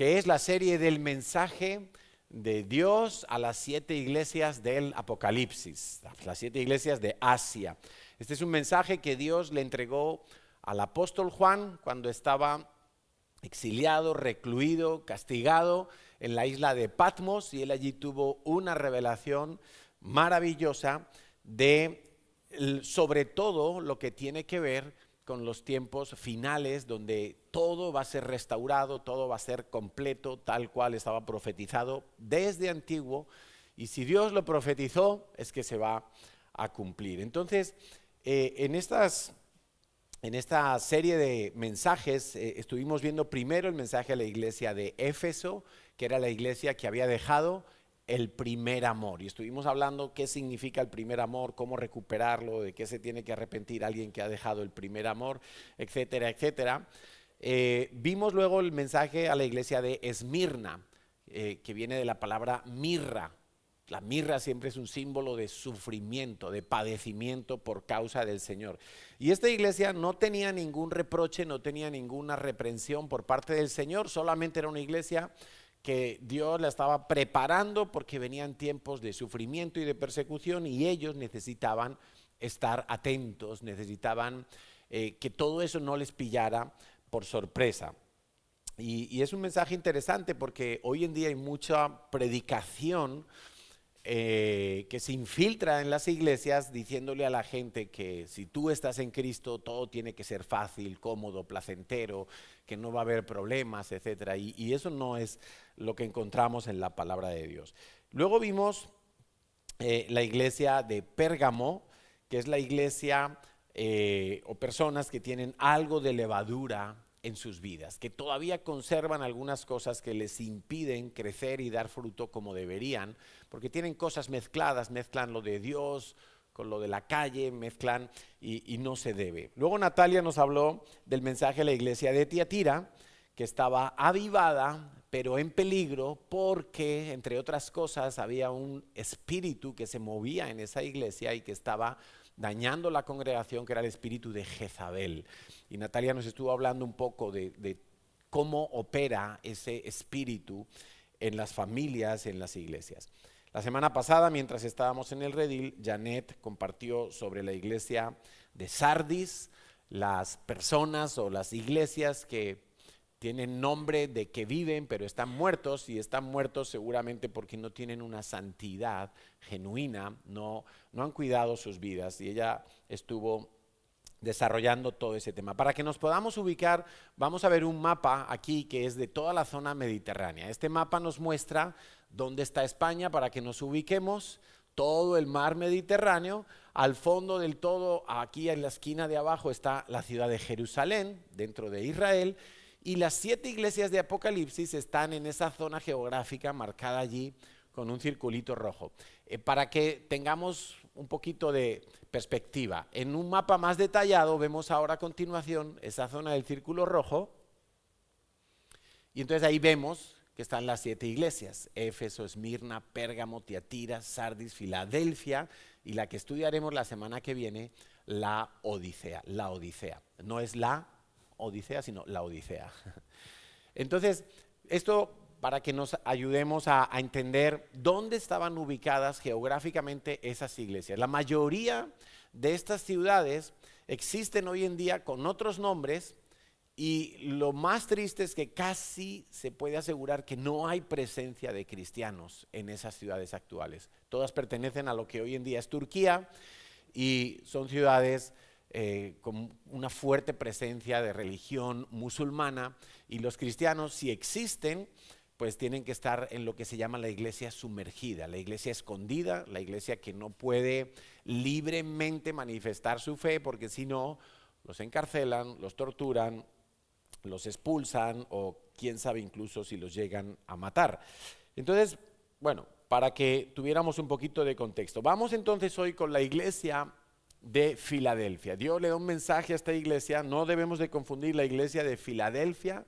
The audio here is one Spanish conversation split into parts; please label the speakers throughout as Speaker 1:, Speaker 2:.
Speaker 1: que es la serie del mensaje de Dios a las 7 iglesias del Apocalipsis, las 7 iglesias de Asia. Este es un mensaje que Dios le entregó al apóstol Juan cuando estaba exiliado, recluido, castigado en la isla de Patmos, y él allí tuvo una revelación maravillosa de sobre todo lo que tiene que ver con los tiempos finales, donde todo va a ser restaurado, todo va a ser completo, tal cual estaba profetizado desde antiguo, y si Dios lo profetizó, es que se va a cumplir. Entonces, en esta serie de mensajes estuvimos viendo primero el mensaje a la iglesia de Éfeso, que era la iglesia que había dejado el primer amor, y estuvimos hablando qué significa el primer amor, cómo recuperarlo, de qué se tiene que arrepentir alguien que ha dejado el primer amor, etcétera, etcétera. Vimos luego el mensaje a la iglesia de Esmirna, que viene de la palabra mirra. La mirra siempre es un símbolo de sufrimiento, de padecimiento por causa del Señor. Y esta iglesia no tenía ningún reproche, no tenía ninguna reprensión por parte del Señor, solamente era una iglesia que Dios la estaba preparando porque venían tiempos de sufrimiento y de persecución, y ellos necesitaban estar atentos, necesitaban que todo eso no les pillara por sorpresa. Y es un mensaje interesante porque hoy en día hay mucha predicación que se infiltra en las iglesias diciéndole a la gente que si tú estás en Cristo todo tiene que ser fácil, cómodo, placentero, que no va a haber problemas, etcétera, y eso no es lo que encontramos en la palabra de Dios. Luego vimos la iglesia de Pérgamo, que es la iglesia o personas que tienen algo de levadura en sus vidas, que todavía conservan algunas cosas que les impiden crecer y dar fruto como deberían, porque tienen cosas mezcladas, mezclan lo de Dios con lo de la calle, mezclan y no se debe. Luego Natalia nos habló del mensaje a la iglesia de Tiatira, que estaba avivada, pero en peligro porque, entre otras cosas, había un espíritu que se movía en esa iglesia y que estaba dañando la congregación, que era el espíritu de Jezabel. Y Natalia nos estuvo hablando un poco de cómo opera ese espíritu en las familias, en las iglesias. La semana pasada, mientras estábamos en el redil, Janet compartió sobre la iglesia de Sardis, las personas o las iglesias que tienen nombre de que viven, pero están muertos, y están muertos seguramente porque no tienen una santidad genuina, no han cuidado sus vidas, y ella estuvo desarrollando todo ese tema. Para que nos podamos ubicar, vamos a ver un mapa aquí que es de toda la zona mediterránea. Este mapa nos muestra dónde está España para que nos ubiquemos. Todo el mar Mediterráneo, al fondo del todo, aquí en la esquina de abajo está la ciudad de Jerusalén, dentro de Israel, y las 7 iglesias de Apocalipsis están en esa zona geográfica marcada allí con un circulito rojo. Para que tengamos un poquito de perspectiva, en un mapa más detallado vemos ahora a continuación esa zona del círculo rojo, y entonces ahí vemos que están las 7 iglesias: Éfeso, Esmirna, Pérgamo, Tiatira, Sardis, Filadelfia, y la que estudiaremos la semana que viene, la Odisea. La Odisea, no es la Odisea, sino la Odisea. Entonces, esto para que nos ayudemos a entender dónde estaban ubicadas geográficamente esas iglesias. La mayoría de estas ciudades existen hoy en día con otros nombres, y lo más triste es que casi se puede asegurar que no hay presencia de cristianos en esas ciudades actuales. Todas pertenecen a lo que hoy en día es Turquía, y son ciudades con una fuerte presencia de religión musulmana, y los cristianos, si existen, pues tienen que estar en lo que se llama la iglesia sumergida, la iglesia escondida, la iglesia que no puede libremente manifestar su fe, porque si no, los encarcelan, los torturan, los expulsan, o quién sabe incluso si los llegan a matar. Entonces, bueno, para que tuviéramos un poquito de contexto, vamos entonces hoy con la iglesia de Filadelfia. Dios le da un mensaje a esta iglesia. No debemos de confundir la iglesia de Filadelfia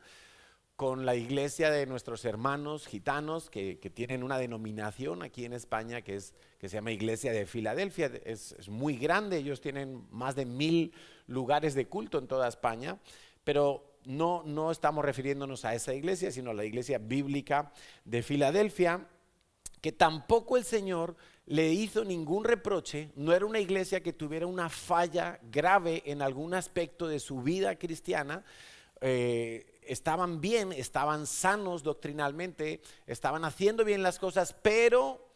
Speaker 1: con la iglesia de nuestros hermanos gitanos que tienen una denominación aquí en España que se llama Iglesia de Filadelfia. Es muy grande, ellos tienen más de 1000 lugares de culto en toda España, pero no estamos refiriéndonos a esa iglesia, sino a la iglesia bíblica de Filadelfia, que tampoco el Señor le hizo ningún reproche. No era una iglesia que tuviera una falla grave en algún aspecto de su vida cristiana. Estaban bien, estaban sanos doctrinalmente, estaban haciendo bien las cosas, pero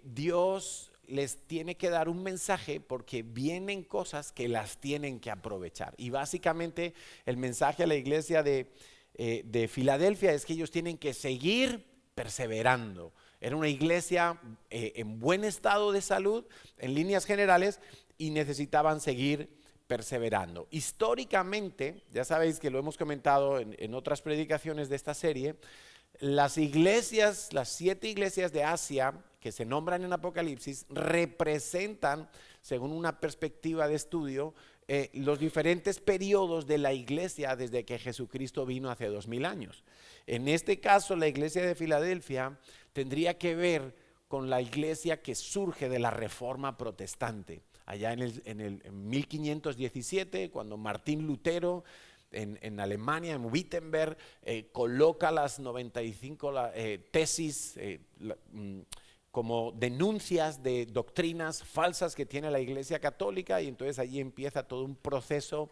Speaker 1: Dios les tiene que dar un mensaje porque vienen cosas que las tienen que aprovechar. Y básicamente el mensaje a la iglesia de Filadelfia es que ellos tienen que seguir perseverando. Era una iglesia en buen estado de salud en líneas generales y necesitaban seguir perseverando. Históricamente, ya sabéis que lo hemos comentado en otras predicaciones de esta serie, las iglesias, las 7 iglesias de Asia que se nombran en Apocalipsis representan, según una perspectiva de estudio, los diferentes periodos de la iglesia desde que Jesucristo vino hace 2000 años. En este caso, la iglesia de Filadelfia tendría que ver con la iglesia que surge de la Reforma Protestante, allá en 1517, cuando Martín Lutero en Alemania, en Wittenberg, coloca las 95 tesis como denuncias de doctrinas falsas que tiene la Iglesia Católica, y entonces allí empieza todo un proceso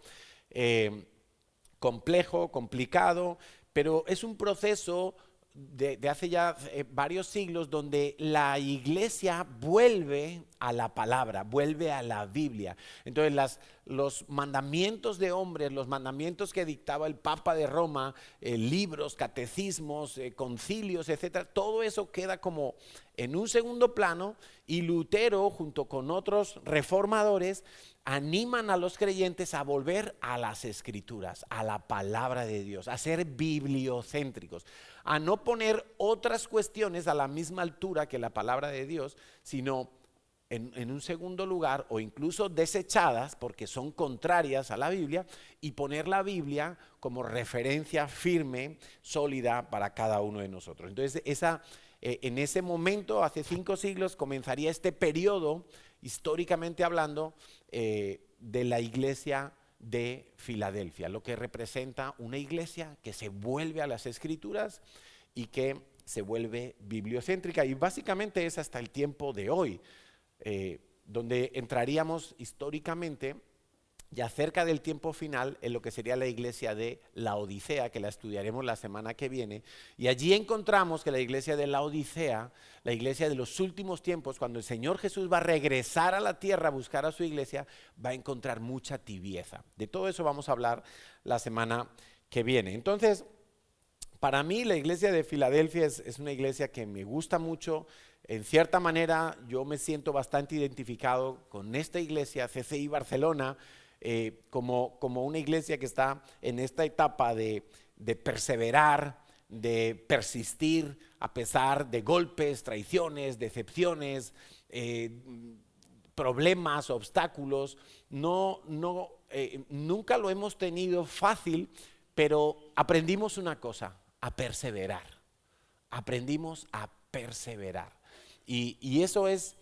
Speaker 1: complejo, complicado, pero es un proceso de hace ya varios siglos donde la iglesia vuelve a la palabra, vuelve a la Biblia. Entonces los mandamientos de hombres, los mandamientos que dictaba el Papa de Roma, libros, catecismos, concilios, etcétera, todo eso queda como en un segundo plano, y Lutero junto con otros reformadores animan a los creyentes a volver a las escrituras, a la palabra de Dios, a ser bibliocéntricos, a no poner otras cuestiones a la misma altura que la palabra de Dios, sino en un segundo lugar, o incluso desechadas porque son contrarias a la Biblia, y poner la Biblia como referencia firme, sólida para cada uno de nosotros. Entonces en ese momento, hace 5 siglos, comenzaría este periodo, históricamente hablando, de la iglesia de Filadelfia, lo que representa una iglesia que se vuelve a las escrituras y que se vuelve bibliocéntrica, y básicamente es hasta el tiempo de hoy, donde entraríamos históricamente ya cerca del tiempo final en lo que sería la iglesia de Laodicea, que la estudiaremos la semana que viene, y allí encontramos que la iglesia de Laodicea, la iglesia de los últimos tiempos, cuando el Señor Jesús va a regresar a la tierra a buscar a su iglesia, va a encontrar mucha tibieza. De todo eso vamos a hablar la semana que viene. Entonces, para mí la iglesia de Filadelfia es una iglesia que me gusta mucho. En cierta manera yo me siento bastante identificado con esta iglesia, CCI Barcelona, como una iglesia que está en esta etapa de perseverar, de persistir a pesar de golpes, traiciones, decepciones, problemas, obstáculos. Nunca lo hemos tenido fácil, pero aprendimos una cosa: a perseverar. Aprendimos a perseverar. Y eso es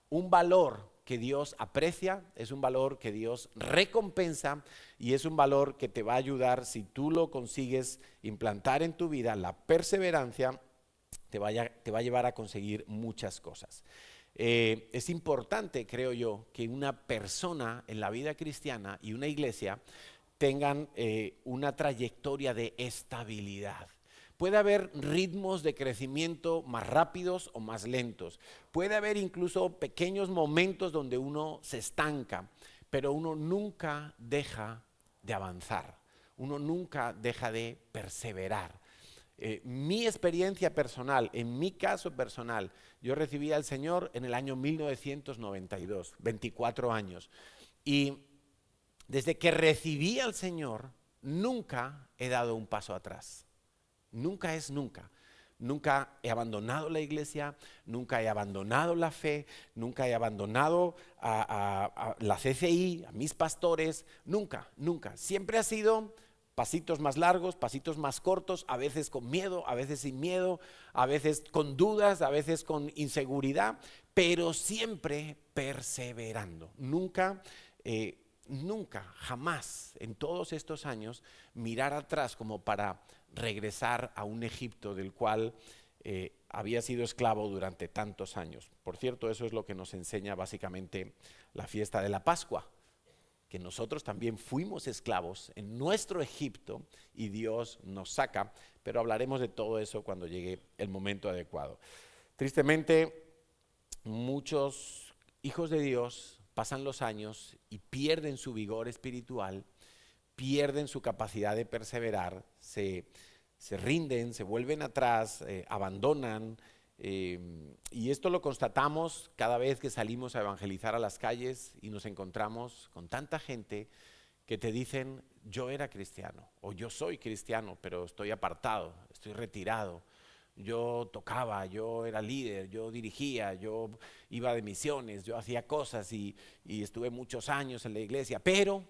Speaker 1: un valor que Dios aprecia, es un valor que Dios recompensa, y es un valor que te va a ayudar, si tú lo consigues implantar en tu vida. La perseverancia te va a llevar a conseguir muchas cosas. Es importante, creo yo, que una persona en la vida cristiana y una iglesia tengan una trayectoria de estabilidad. Puede haber ritmos de crecimiento más rápidos o más lentos. Puede haber incluso pequeños momentos donde uno se estanca, pero uno nunca deja de avanzar. Uno nunca deja de perseverar. Mi experiencia personal, en mi caso personal, yo recibí al Señor en el año 1992, 24 años. Y desde que recibí al Señor, nunca he dado un paso atrás. Nunca es nunca. Nunca he abandonado la iglesia, nunca he abandonado la fe, nunca he abandonado a la CCI, a mis pastores, nunca. Siempre ha sido pasitos más largos, pasitos más cortos, a veces con miedo, a veces sin miedo, a veces con dudas, a veces con inseguridad, pero siempre perseverando. Nunca nunca, jamás, en todos estos años, mirar atrás como para regresar a un Egipto del cual había sido esclavo durante tantos años. Por cierto, eso es lo que nos enseña básicamente la fiesta de la Pascua, que nosotros también fuimos esclavos en nuestro Egipto y Dios nos saca, pero hablaremos de todo eso cuando llegue el momento adecuado. Tristemente, muchos hijos de Dios pasan los años y pierden su vigor espiritual, pierden su capacidad de perseverar, se rinden, se vuelven atrás, abandonan. Y esto lo constatamos cada vez que salimos a evangelizar a las calles y nos encontramos con tanta gente que te dicen: yo era cristiano o yo soy cristiano, pero estoy apartado, estoy retirado. Yo tocaba, yo era líder, yo dirigía, yo iba de misiones, yo hacía cosas y estuve muchos años en la iglesia, pero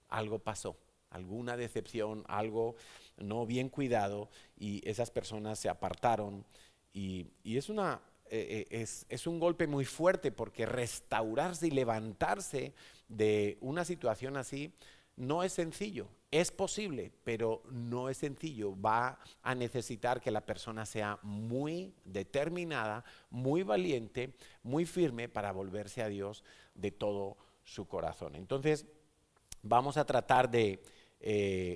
Speaker 1: algo pasó, alguna decepción, algo no bien cuidado, y esas personas se apartaron, y es un golpe muy fuerte, porque restaurarse y levantarse de una situación así no es sencillo. Es posible, pero no es sencillo. Va a necesitar que la persona sea muy determinada, muy valiente, muy firme para volverse a Dios de todo su corazón. Entonces, vamos a tratar de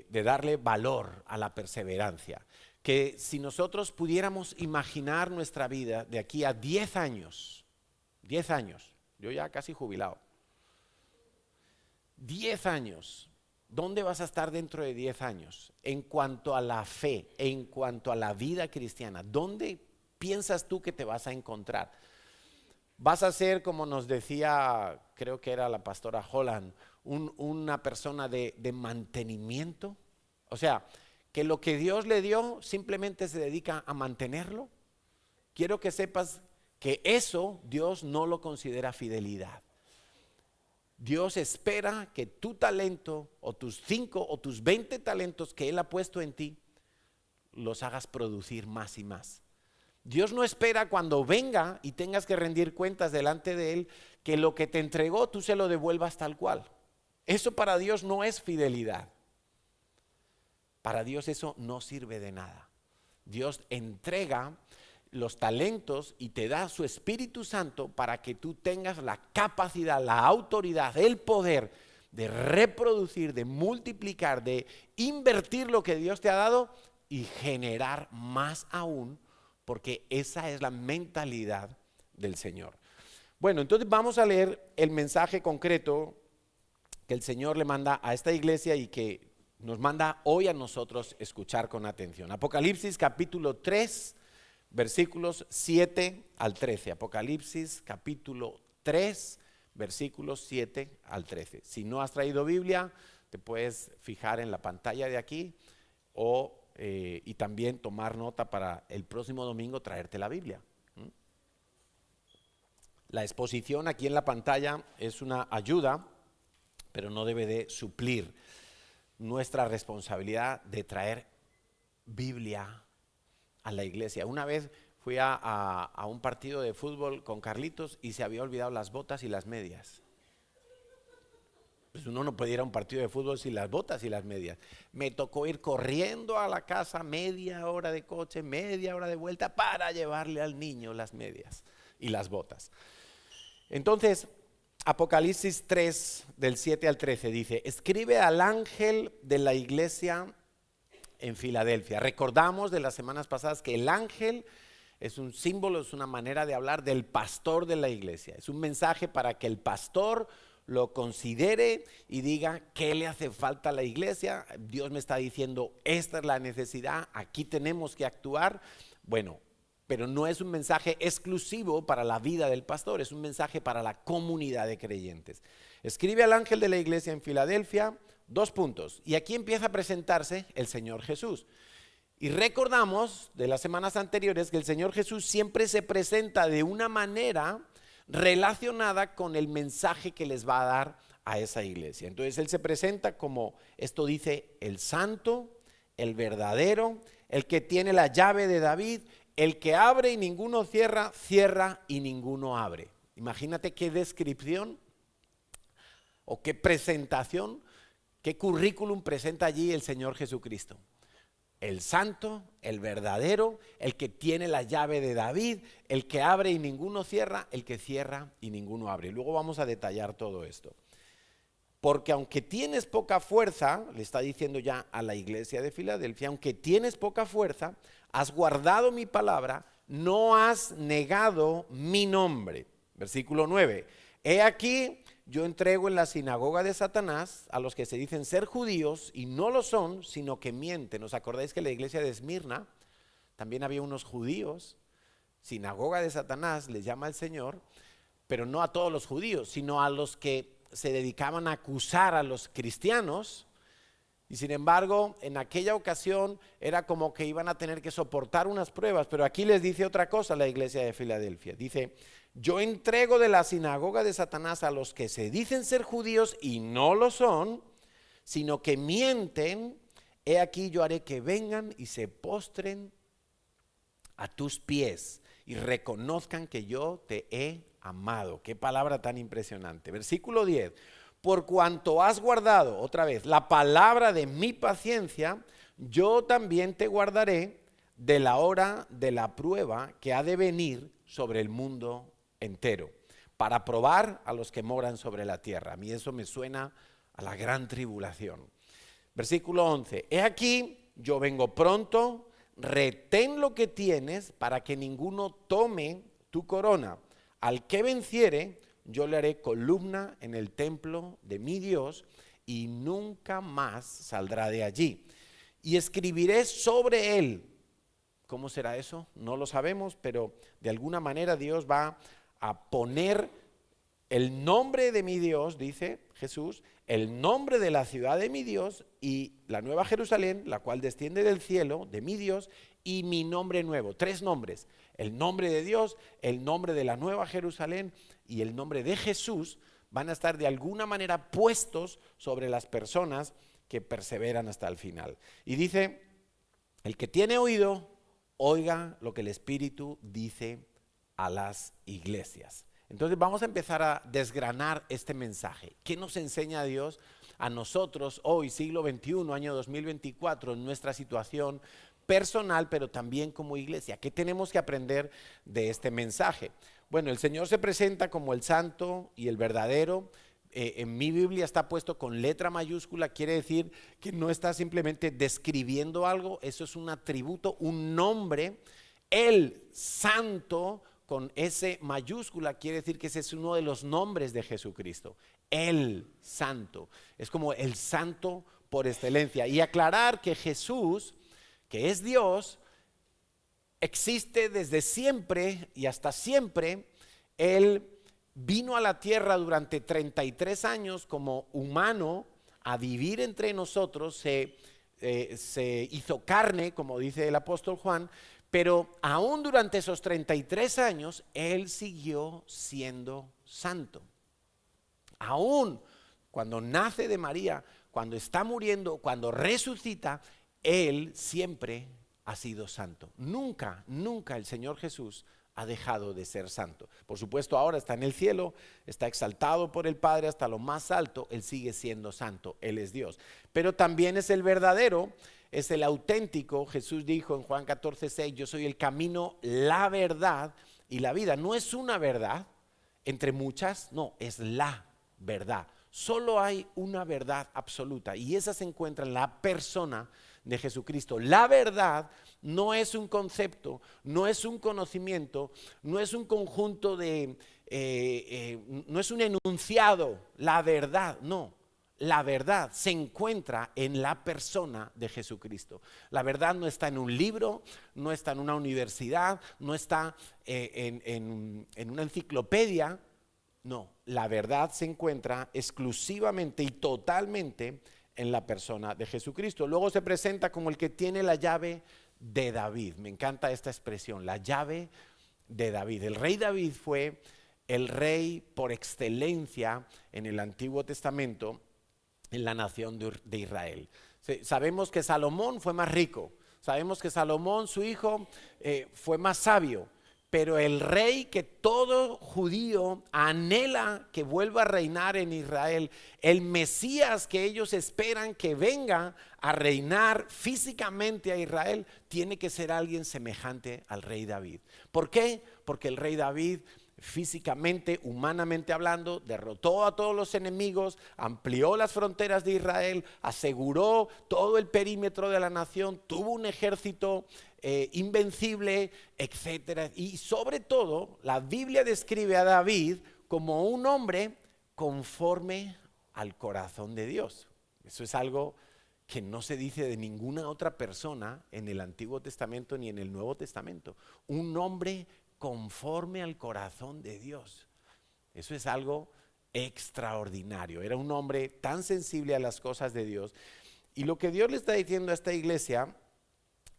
Speaker 1: darle valor a la perseverancia. Que si nosotros pudiéramos imaginar nuestra vida de aquí a 10 años, yo ya casi jubilado, 10 años, ¿dónde vas a estar dentro de 10 años? En cuanto a la fe, en cuanto a la vida cristiana, ¿dónde piensas tú que te vas a encontrar? ¿Vas a ser, como nos decía, creo que era la pastora Holland, una persona de mantenimiento? O sea, que lo que Dios le dio simplemente se dedica a mantenerlo. Quiero que sepas que eso Dios no lo considera fidelidad. Dios espera que tu talento, o tus 5 o tus 20 talentos que Él ha puesto en ti, los hagas producir más y más. Dios no espera cuando venga y tengas que rendir cuentas delante de Él, que lo que te entregó tú se lo devuelvas tal cual. Eso para Dios no es fidelidad. Para Dios eso no sirve de nada. Dios entrega los talentos y te da su Espíritu Santo para que tú tengas la capacidad, la autoridad, el poder de reproducir, de multiplicar, de invertir lo que Dios te ha dado y generar más aún, porque esa es la mentalidad del Señor. Bueno, entonces vamos a leer el mensaje concreto que el Señor le manda a esta iglesia y que nos manda hoy a nosotros escuchar con atención. Apocalipsis capítulo 3, versículos 7 al 13. Apocalipsis capítulo 3, versículos 7 al 13. Si no has traído Biblia, te puedes fijar en la pantalla de aquí y también tomar nota para el próximo domingo traerte la Biblia. La exposición aquí en la pantalla es una ayuda, pero no debe de suplir nuestra responsabilidad de traer Biblia a la iglesia. Una vez fui a un partido de fútbol con Carlitos y se había olvidado las botas y las medias. Pues uno no puede ir a un partido de fútbol sin las botas y las medias. Me tocó ir corriendo a la casa, media hora de coche, media hora de vuelta para llevarle al niño las medias y las botas. Entonces, Apocalipsis 3, del 7 al 13 dice: escribe al ángel de la iglesia en Filadelfia. Recordamos de las semanas pasadas que el ángel es un símbolo, es una manera de hablar del pastor de la iglesia. Es un mensaje para que el pastor lo considere y diga qué le hace falta a la iglesia. Dios me está diciendo, esta es la necesidad, aquí tenemos que actuar. Bueno, pero no es un mensaje exclusivo para la vida del pastor, es un mensaje para la comunidad de creyentes. Escribe al ángel de la iglesia en Filadelfia, 2 puntos. Y aquí empieza a presentarse el Señor Jesús. Y recordamos de las semanas anteriores que el Señor Jesús siempre se presenta de una manera relacionada con el mensaje que les va a dar a esa iglesia. Entonces Él se presenta como, esto dice, el santo, el verdadero, el que tiene la llave de David, el que abre y ninguno cierra, cierra y ninguno abre. Imagínate qué descripción o qué presentación, qué currículum presenta allí el Señor Jesucristo. El santo, el verdadero, el que tiene la llave de David, el que abre y ninguno cierra, el que cierra y ninguno abre. Luego vamos a detallar todo esto. Porque aunque tienes poca fuerza, le está diciendo ya a la iglesia de Filadelfia, aunque tienes poca fuerza, has guardado mi palabra, no has negado mi nombre. Versículo 9. He aquí, yo entrego en la sinagoga de Satanás a los que se dicen ser judíos y no lo son, sino que mienten. ¿Os acordáis que en la iglesia de Esmirna también había unos judíos? Sinagoga de Satanás les llama el Señor, pero no a todos los judíos, sino a los que se dedicaban a acusar a los cristianos. Y sin embargo, en aquella ocasión era como que iban a tener que soportar unas pruebas, pero aquí les dice otra cosa la iglesia de Filadelfia. Dice, yo entrego de la sinagoga de Satanás a los que se dicen ser judíos y no lo son, sino que mienten. He aquí yo haré que vengan y se postren a tus pies y reconozcan que yo te he amado. Qué palabra tan impresionante. Versículo 10. Por cuanto has guardado, otra vez, la palabra de mi paciencia, yo también te guardaré de la hora de la prueba que ha de venir sobre el mundo entero, para probar a los que moran sobre la tierra. A mí eso me suena a la gran tribulación. Versículo 11. He aquí, yo vengo pronto, retén lo que tienes para que ninguno tome tu corona. Al que venciere, yo le haré columna en el templo de mi Dios y nunca más saldrá de allí. Y escribiré sobre él. ¿Cómo será eso? No lo sabemos, pero de alguna manera Dios va a poner el nombre de mi Dios, dice Jesús, el nombre de la ciudad de mi Dios y la nueva Jerusalén, la cual desciende del cielo, de mi Dios, y mi nombre nuevo. 3 nombres, el nombre de Dios, el nombre de la nueva Jerusalén y el nombre de Jesús van a estar de alguna manera puestos sobre las personas que perseveran hasta el final. Y dice, el que tiene oído, oiga lo que el Espíritu dice a las iglesias. Entonces vamos a empezar a desgranar este mensaje. ¿Qué nos enseña Dios a nosotros hoy, siglo XXI, año 2024, en nuestra situación personal, pero también como iglesia? ¿Qué tenemos que aprender de este mensaje? Bueno, el Señor se presenta como el santo y el verdadero. En mi Biblia está puesto con letra mayúscula, quiere decir que no está simplemente describiendo algo, eso es un atributo, un nombre. El santo con S mayúscula quiere decir que ese es uno de los nombres de Jesucristo. El santo, es como el santo por excelencia. Y aclarar que Jesús, que es Dios, existe desde siempre y hasta siempre. Él vino a la tierra durante 33 años como humano a vivir entre nosotros, se hizo carne, como dice el apóstol Juan, pero aún durante esos 33 años, Él siguió siendo santo. Aún cuando nace de María, cuando está muriendo, cuando resucita, Él siempre ha sido santo. Nunca, nunca el Señor Jesús ha dejado de ser santo. Por supuesto, ahora está en el cielo, está exaltado por el Padre hasta lo más alto, Él sigue siendo santo, Él es Dios. Pero también es el verdadero, es el auténtico. Jesús dijo en Juan 14:6, yo soy el camino, la verdad y la vida. No es una verdad entre muchas, no, es la verdad. Solo hay una verdad absoluta y esa se encuentra en la persona de Jesucristo. La verdad no es un concepto, no es un conocimiento, no es un conjunto de, no es un enunciado. La verdad, no. La verdad se encuentra en la persona de Jesucristo. La verdad no está en un libro, no está en una universidad, no está en una enciclopedia. No, la verdad se encuentra exclusivamente y totalmente en la persona de Jesucristo. Luego se presenta como el que tiene la llave de David. Me encanta esta expresión, la llave de David. El rey David fue el rey por excelencia en el Antiguo Testamento en la nación de Israel. Sabemos que Salomón fue más rico, sabemos que Salomón, su hijo, fue más sabio, pero el rey que todo judío anhela que vuelva a reinar en Israel, el Mesías que ellos esperan que venga a reinar físicamente a Israel, tiene que ser alguien semejante al rey David. ¿Por qué? Porque el rey David, físicamente, humanamente hablando, derrotó a todos los enemigos, amplió las fronteras de Israel, aseguró todo el perímetro de la nación, tuvo un ejército invencible, etcétera. Y sobre todo, la Biblia describe a David como un hombre conforme al corazón de Dios. Eso es algo que no se dice de ninguna otra persona en el Antiguo Testamento ni en el Nuevo Testamento. Un hombre conforme al corazón de Dios. Eso es algo extraordinario. Era un hombre tan sensible a las cosas de Dios. Y lo que Dios le está diciendo a esta iglesia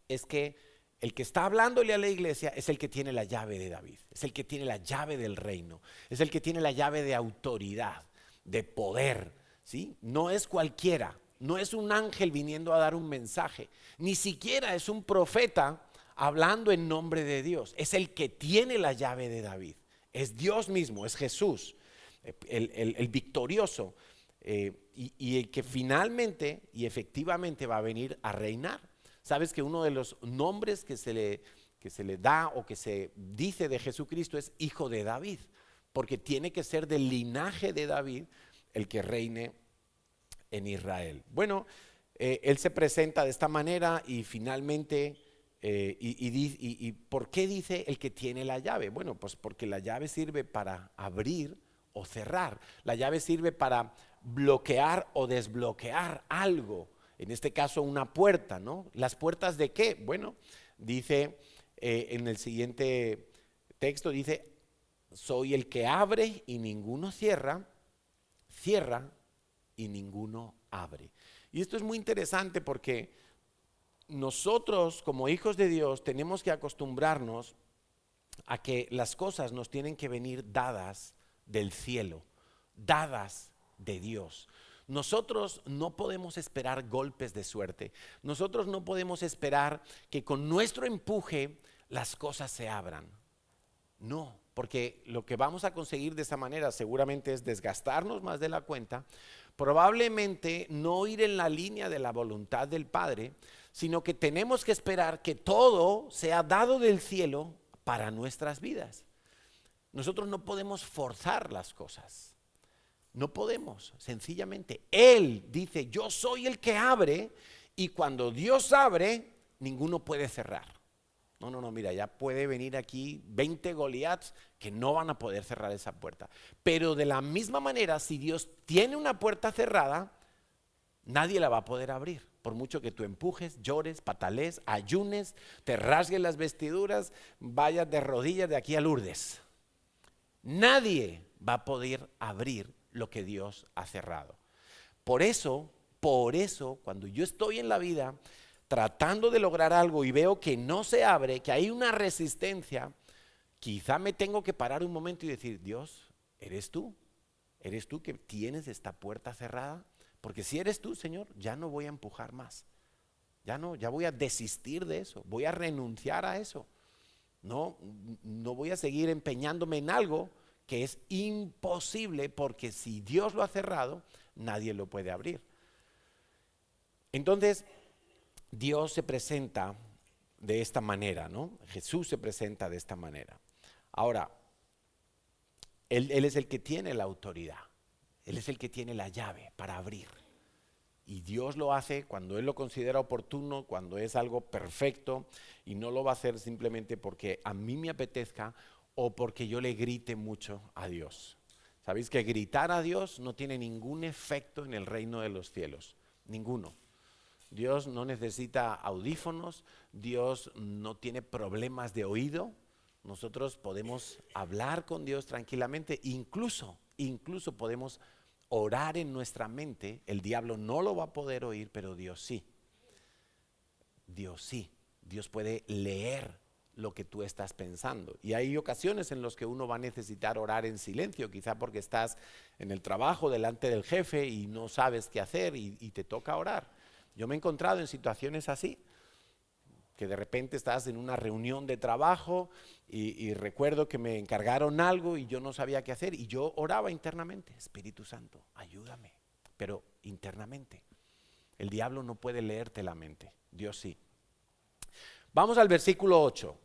Speaker 1: es que el que está hablándole a la iglesia es el que tiene la llave de David, es el que tiene la llave del reino, es el que tiene la llave de autoridad, de poder, ¿sí? No es cualquiera, no es un ángel viniendo a dar un mensaje, ni siquiera es un profeta hablando en nombre de Dios, es el que tiene la llave de David, es Dios mismo, es Jesús, el victorioso, y el que finalmente y efectivamente va a venir a reinar. Sabes que uno de los nombres que se le da o que se dice de Jesucristo es Hijo de David, porque tiene que ser del linaje de David el que reine en Israel. Bueno, él se presenta de esta manera y finalmente, y ¿por qué dice el que tiene la llave? Bueno, pues porque la llave sirve para abrir o cerrar. La llave sirve para bloquear o desbloquear algo. En este caso una puerta, ¿no? ¿Las puertas de qué? Bueno, dice en el siguiente texto, dice, soy el que abre y ninguno cierra, cierra y ninguno abre. Y esto es muy interesante porque nosotros como hijos de Dios tenemos que acostumbrarnos a que las cosas nos tienen que venir dadas del cielo, dadas de Dios. Nosotros no podemos esperar golpes de suerte. Nosotros no podemos esperar que con nuestro empuje las cosas se abran. No, porque lo que vamos a conseguir de esa manera seguramente es desgastarnos más de la cuenta, probablemente no ir en la línea de la voluntad del Padre, sino que tenemos que esperar que todo sea dado del cielo para nuestras vidas. Nosotros no podemos forzar las cosas. No podemos, sencillamente. Él dice, yo soy el que abre, y cuando Dios abre, ninguno puede cerrar. No, mira, ya puede venir aquí 20 Goliaths que no van a poder cerrar esa puerta. Pero de la misma manera, si Dios tiene una puerta cerrada, nadie la va a poder abrir. Por mucho que tú empujes, llores, patalees, ayunes, te rasgues las vestiduras, vayas de rodillas de aquí a Lourdes. Nadie va a poder abrir lo que Dios ha cerrado. Por eso, cuando yo estoy en la vida tratando de lograr algo y veo que no se abre, que hay una resistencia, quizá me tengo que parar un momento y decir, Dios, ¿eres tú? ¿Eres tú que tienes esta puerta cerrada? Porque si eres tú, Señor, ya no voy a empujar más. Ya voy a desistir de eso, voy a renunciar a eso. No voy a seguir empeñándome en algo que es imposible, porque si Dios lo ha cerrado, nadie lo puede abrir. Entonces, Dios se presenta de esta manera, ¿no? Jesús se presenta de esta manera. Ahora, Él es el que tiene la autoridad, Él es el que tiene la llave para abrir. Y Dios lo hace cuando Él lo considera oportuno, cuando es algo perfecto, y no lo va a hacer simplemente porque a mí me apetezca o porque yo le grite mucho a Dios. ¿Sabéis que gritar a Dios no tiene ningún efecto en el reino de los cielos? Ninguno. Dios no necesita audífonos, Dios no tiene problemas de oído. Nosotros podemos hablar con Dios tranquilamente, incluso podemos orar en nuestra mente. El diablo no lo va a poder oír, pero Dios sí. Dios sí. Dios puede leer lo que tú estás pensando. Y hay ocasiones en las que uno va a necesitar orar en silencio, quizá porque estás en el trabajo delante del jefe y no sabes qué hacer y te toca orar. Yo me he encontrado en situaciones así. que de repente estás en una reunión de trabajo y recuerdo que me encargaron algo y yo no sabía qué hacer y yo oraba internamente, Espíritu Santo, ayúdame, pero internamente. El diablo no puede leerte la mente, Dios sí. Vamos al versículo 8.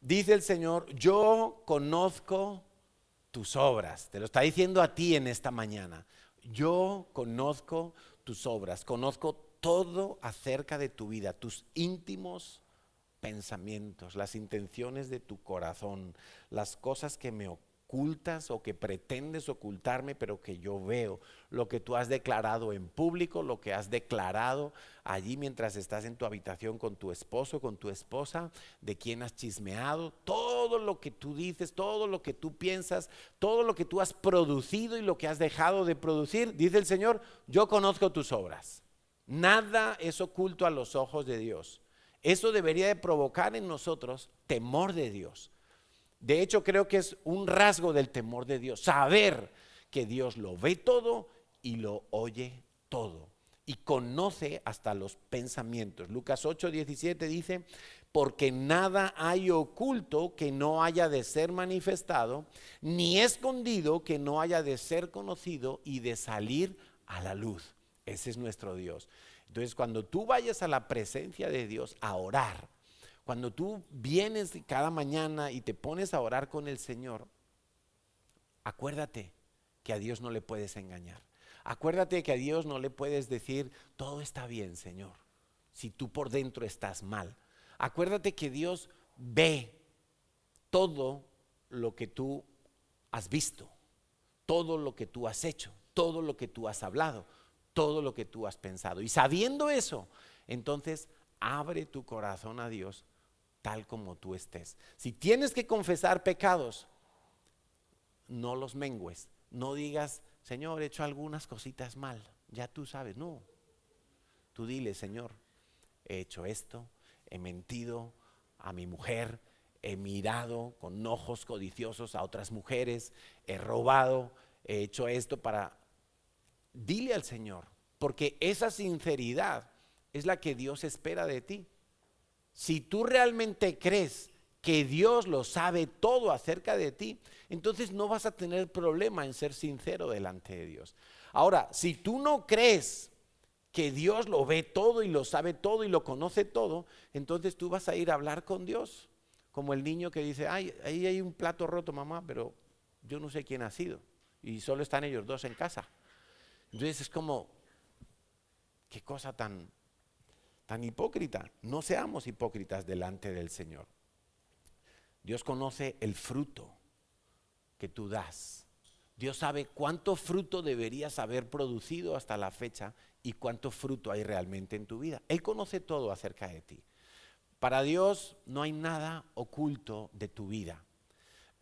Speaker 1: Dice el Señor, yo conozco tus obras. Te lo está diciendo a ti en esta mañana. Yo conozco tus obras, conozco todo acerca de tu vida, tus íntimos pensamientos, las intenciones de tu corazón, las cosas que me ocultas o que pretendes ocultarme, pero que yo veo, lo que tú has declarado en público, lo que has declarado allí mientras estás en tu habitación con tu esposo, con tu esposa, de quién has chismeado, todo lo que tú dices, todo lo que tú piensas, todo lo que tú has producido y lo que has dejado de producir, dice el Señor, yo conozco tus obras. Nada es oculto a los ojos de Dios. Eso debería de provocar en nosotros temor de Dios. De hecho, creo que es un rasgo del temor de Dios, saber que Dios lo ve todo y lo oye todo y conoce hasta los pensamientos. Lucas 8:17 dice, porque nada hay oculto que no haya de ser manifestado, ni escondido que no haya de ser conocido y de salir a la luz. Ese es nuestro Dios. Entonces, cuando tú vayas a la presencia de Dios a orar, cuando tú vienes cada mañana y te pones a orar con el Señor, acuérdate que a Dios no le puedes engañar. Acuérdate que a Dios no le puedes decir, todo está bien, Señor, si tú por dentro estás mal. Acuérdate que Dios ve todo lo que tú has visto, todo lo que tú has hecho, todo lo que tú has hablado, todo lo que tú has pensado. Y sabiendo eso, entonces abre tu corazón a Dios tal como tú estés. Si tienes que confesar pecados, no los mengues. No digas, Señor, he hecho algunas cositas mal. Ya tú sabes, no. Tú dile, Señor, he hecho esto, he mentido a mi mujer, he mirado con ojos codiciosos a otras mujeres, he robado, he hecho esto para... Dile al Señor, porque esa sinceridad es la que Dios espera de ti. Si tú realmente crees que Dios lo sabe todo acerca de ti, entonces no vas a tener problema en ser sincero delante de Dios. Ahora, si tú no crees que Dios lo ve todo y lo sabe todo y lo conoce todo, entonces tú vas a ir a hablar con Dios, como el niño que dice, ay, ahí hay un plato roto, mamá, pero yo no sé quién ha sido y solo están ellos dos en casa. Entonces es como, qué cosa tan hipócrita. No seamos hipócritas delante del Señor. Dios conoce el fruto que tú das. Dios sabe cuánto fruto deberías haber producido hasta la fecha y cuánto fruto hay realmente en tu vida. Él conoce todo acerca de ti. Para Dios no hay nada oculto de tu vida.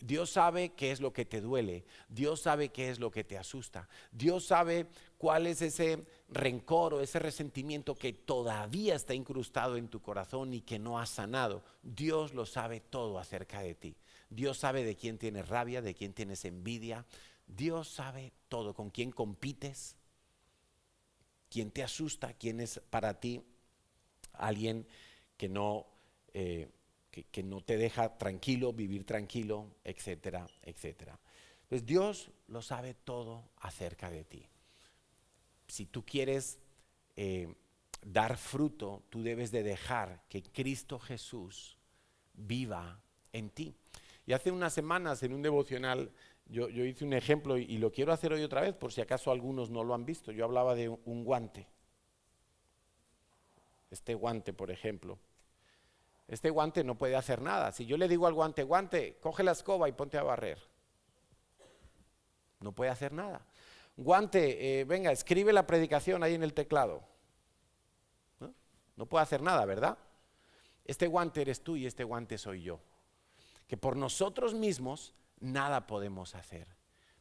Speaker 1: Dios sabe qué es lo que te duele, Dios sabe qué es lo que te asusta, Dios sabe cuál es ese rencor o ese resentimiento que todavía está incrustado en tu corazón y que no has sanado. Dios lo sabe todo acerca de ti. Dios sabe de quién tienes rabia, de quién tienes envidia. Dios sabe todo, con quién compites, quién te asusta, quién es para ti alguien que no... que no te deja tranquilo, vivir tranquilo, etcétera, etcétera. Pues Dios lo sabe todo acerca de ti. Si tú quieres dar fruto, tú debes de dejar que Cristo Jesús viva en ti. Y hace unas semanas en un devocional yo hice un ejemplo y lo quiero hacer hoy otra vez por si acaso algunos no lo han visto. Yo hablaba de un guante. Este guante, por ejemplo. Este guante no puede hacer nada. Si yo le digo al guante, guante, coge la escoba y ponte a barrer. No puede hacer nada. Guante, venga, escribe la predicación ahí en el teclado. No puede hacer nada, ¿verdad? Este guante eres tú y este guante soy yo. Que por nosotros mismos nada podemos hacer.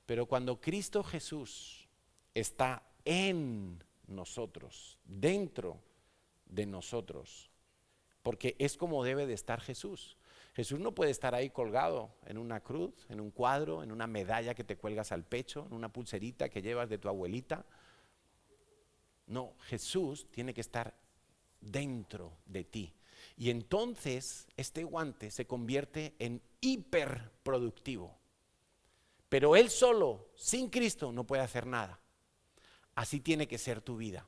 Speaker 1: Pero cuando Cristo Jesús está en nosotros, dentro de nosotros, porque es como debe de estar Jesús. Jesús no puede estar ahí colgado en una cruz, en un cuadro, en una medalla que te cuelgas al pecho, en una pulserita que llevas de tu abuelita. No, Jesús tiene que estar dentro de ti. Y entonces este guante se convierte en hiperproductivo. Pero él solo, sin Cristo, no puede hacer nada. Así tiene que ser tu vida.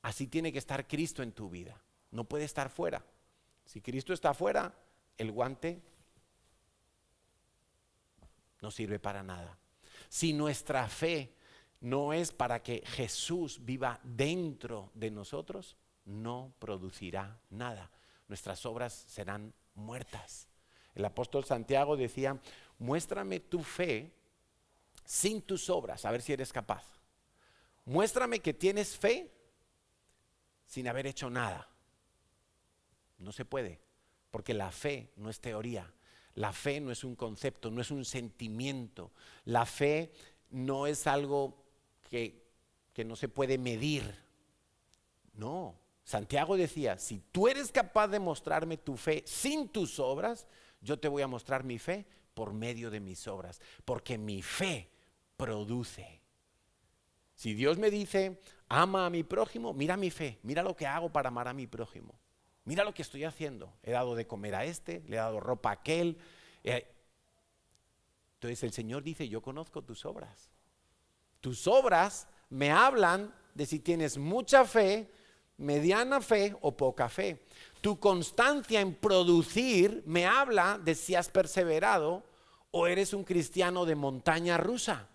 Speaker 1: Así tiene que estar Cristo en tu vida. No puede estar fuera. Si Cristo está fuera, el guante no sirve para nada. Si nuestra fe no es para que Jesús viva dentro de nosotros, no producirá nada. Nuestras obras serán muertas. El apóstol Santiago decía, muéstrame tu fe sin tus obras, a ver si eres capaz. Muéstrame que tienes fe sin haber hecho nada. No se puede, porque la fe no es teoría. La fe no es un concepto, no es un sentimiento. La fe no es algo que no se puede medir. No. Santiago decía, si tú eres capaz de mostrarme tu fe sin tus obras, yo te voy a mostrar mi fe por medio de mis obras, porque mi fe produce. Si Dios me dice, ama a mi prójimo, mira mi fe, mira lo que hago para amar a mi prójimo. Mira lo que estoy haciendo. He dado de comer a este, le he dado ropa a aquel. Entonces el Señor dice, yo conozco tus obras. Tus obras me hablan de si tienes mucha fe, mediana fe o poca fe. Tu constancia en producir me habla de si has perseverado o eres un cristiano de montaña rusa.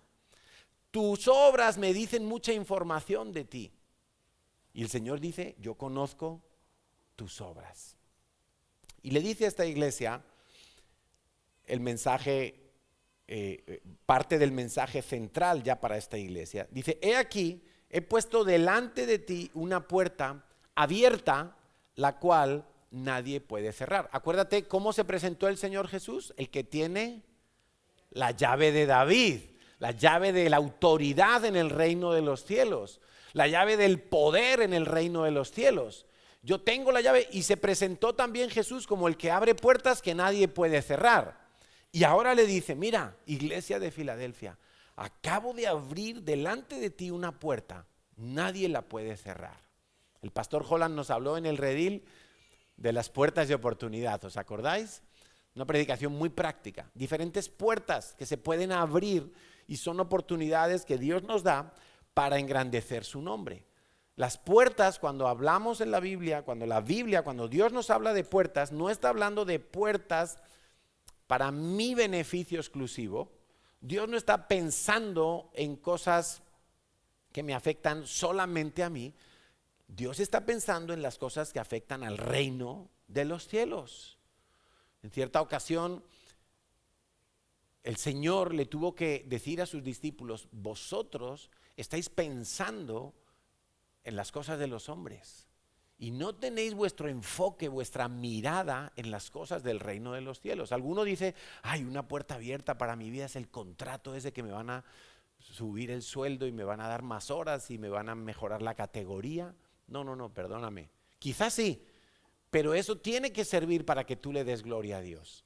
Speaker 1: Tus obras me dicen mucha información de ti. Y el Señor dice, yo conozco tus obras. Y le dice a esta iglesia el mensaje, parte del mensaje central ya para esta iglesia. Dice, he aquí, he puesto delante de ti una puerta abierta, la cual nadie puede cerrar. Acuérdate cómo se presentó el Señor Jesús, el que tiene la llave de David, la llave de la autoridad en el reino de los cielos, la llave del poder en el reino de los cielos. Yo tengo la llave, y se presentó también Jesús como el que abre puertas que nadie puede cerrar. Y ahora le dice, mira, iglesia de Filadelfia, acabo de abrir delante de ti una puerta, nadie la puede cerrar. El pastor Holland nos habló en el redil de las puertas de oportunidad, ¿os acordáis? Una predicación muy práctica, diferentes puertas que se pueden abrir y son oportunidades que Dios nos da para engrandecer su nombre. Las puertas, cuando hablamos en la Biblia, cuando Dios nos habla de puertas, no está hablando de puertas para mi beneficio exclusivo. Dios no está pensando en cosas que me afectan solamente a mí. Dios está pensando en las cosas que afectan al reino de los cielos. En cierta ocasión, el Señor le tuvo que decir a sus discípulos, vosotros estáis pensando en las cosas de los hombres y no tenéis vuestro enfoque, vuestra mirada en las cosas del reino de los cielos. Alguno dice, hay una puerta abierta para mi vida, es el contrato ese que me van a subir el sueldo y me van a dar más horas y me van a mejorar la categoría. No, perdóname. Quizás sí, pero eso tiene que servir para que tú le des gloria a Dios.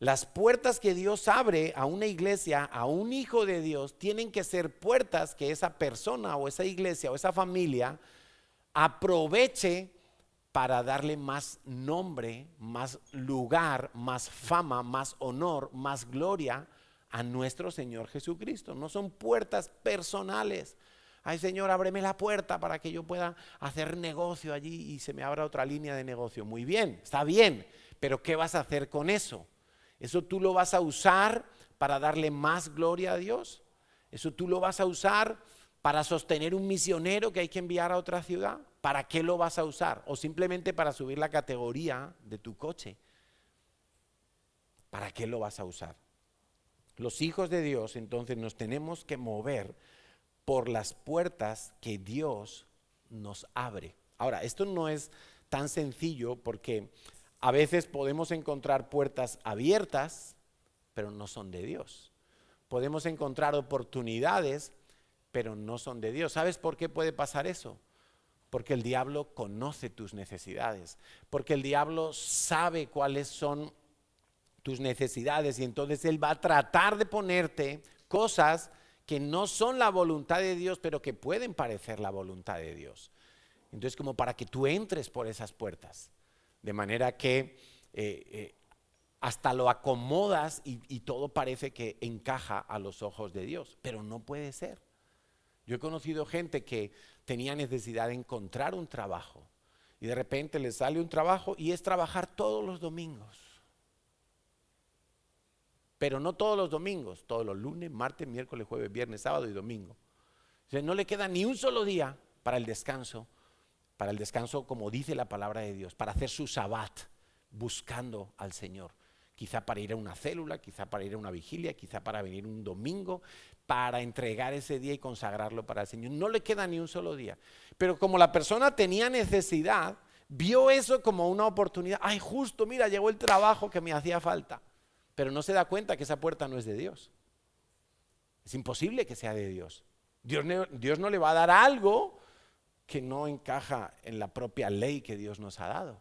Speaker 1: Las puertas que Dios abre a una iglesia, a un hijo de Dios, tienen que ser puertas que esa persona o esa iglesia o esa familia aproveche para darle más nombre, más lugar, más fama, más honor, más gloria a nuestro Señor Jesucristo. No son puertas personales. Ay, Señor, ábreme la puerta para que yo pueda hacer negocio allí y se me abra otra línea de negocio. Muy bien, está bien, pero ¿qué vas a hacer con eso? ¿Eso tú lo vas a usar para darle más gloria a Dios? ¿Eso tú lo vas a usar para sostener un misionero que hay que enviar a otra ciudad? ¿Para qué lo vas a usar? ¿O simplemente para subir la categoría de tu coche? ¿Para qué lo vas a usar? Los hijos de Dios entonces nos tenemos que mover por las puertas que Dios nos abre. Ahora, esto no es tan sencillo porque a veces podemos encontrar puertas abiertas, pero no son de Dios. Podemos encontrar oportunidades, pero no son de Dios. ¿Sabes por qué puede pasar eso? Porque el diablo conoce tus necesidades, porque el diablo sabe cuáles son tus necesidades y entonces él va a tratar de ponerte cosas que no son la voluntad de Dios, pero que pueden parecer la voluntad de Dios. Entonces, como para que tú entres por esas puertas, de manera que hasta lo acomodas y todo parece que encaja a los ojos de Dios, pero no puede ser. Yo he conocido gente que tenía necesidad de encontrar un trabajo y de repente les sale un trabajo y es trabajar todos los domingos. Pero no todos los domingos, todos los lunes, martes, miércoles, jueves, viernes, sábado y domingo. O sea, no le queda ni un solo día para el descanso como dice la palabra de Dios, para hacer su sabbat buscando al Señor. Quizá para ir a una célula, quizá para ir a una vigilia, quizá para venir un domingo, para entregar ese día y consagrarlo para el Señor. No le queda ni un solo día. Pero como la persona tenía necesidad, vio eso como una oportunidad. Ay, justo, mira, llegó el trabajo que me hacía falta. Pero no se da cuenta que esa puerta no es de Dios. Es imposible que sea de Dios. Dios no le va a dar algo que no encaja en la propia ley que Dios nos ha dado.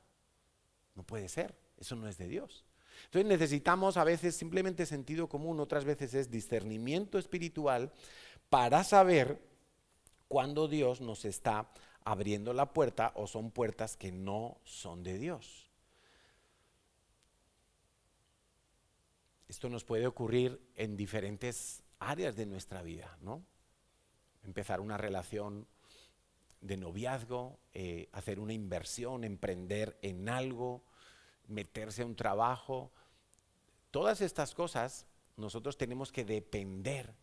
Speaker 1: No puede ser, eso no es de Dios. Entonces necesitamos a veces simplemente sentido común, otras veces es discernimiento espiritual para saber cuándo Dios nos está abriendo la puerta o son puertas que no son de Dios. Esto nos puede ocurrir en diferentes áreas de nuestra vida, ¿no? Empezar una relación de noviazgo, hacer una inversión, emprender en algo, meterse a un trabajo. Todas estas cosas nosotros tenemos que depender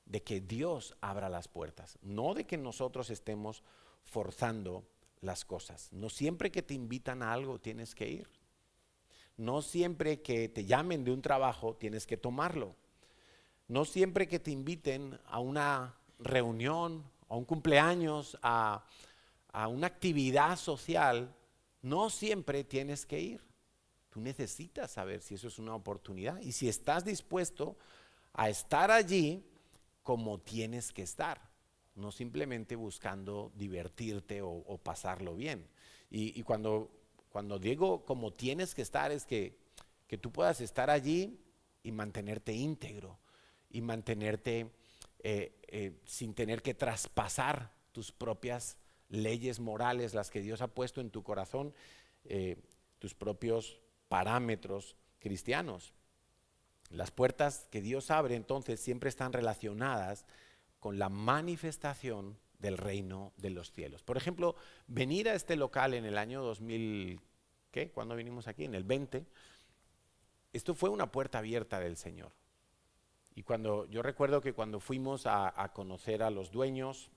Speaker 1: de que Dios abra las puertas, no de que nosotros estemos forzando las cosas. No siempre que te invitan a algo tienes que ir. No siempre que te llamen de un trabajo tienes que tomarlo. No siempre que te inviten a una reunión, a un cumpleaños, a una actividad social, no siempre tienes que ir. Tú necesitas saber si eso es una oportunidad y si estás dispuesto a estar allí como tienes que estar, no simplemente buscando divertirte o pasarlo bien. Y cuando digo como tienes que estar es que tú puedas estar allí y mantenerte íntegro y mantenerte sin tener que traspasar tus propias leyes morales, las que Dios ha puesto en tu corazón, tus propios parámetros cristianos. Las puertas que Dios abre entonces siempre están relacionadas con la manifestación del reino de los cielos. Por ejemplo, venir a este local en el año 2000, ¿qué? ¿Cuándo vinimos aquí? En el 20. Esto fue una puerta abierta del Señor. Y yo recuerdo que cuando fuimos a conocer a los dueños,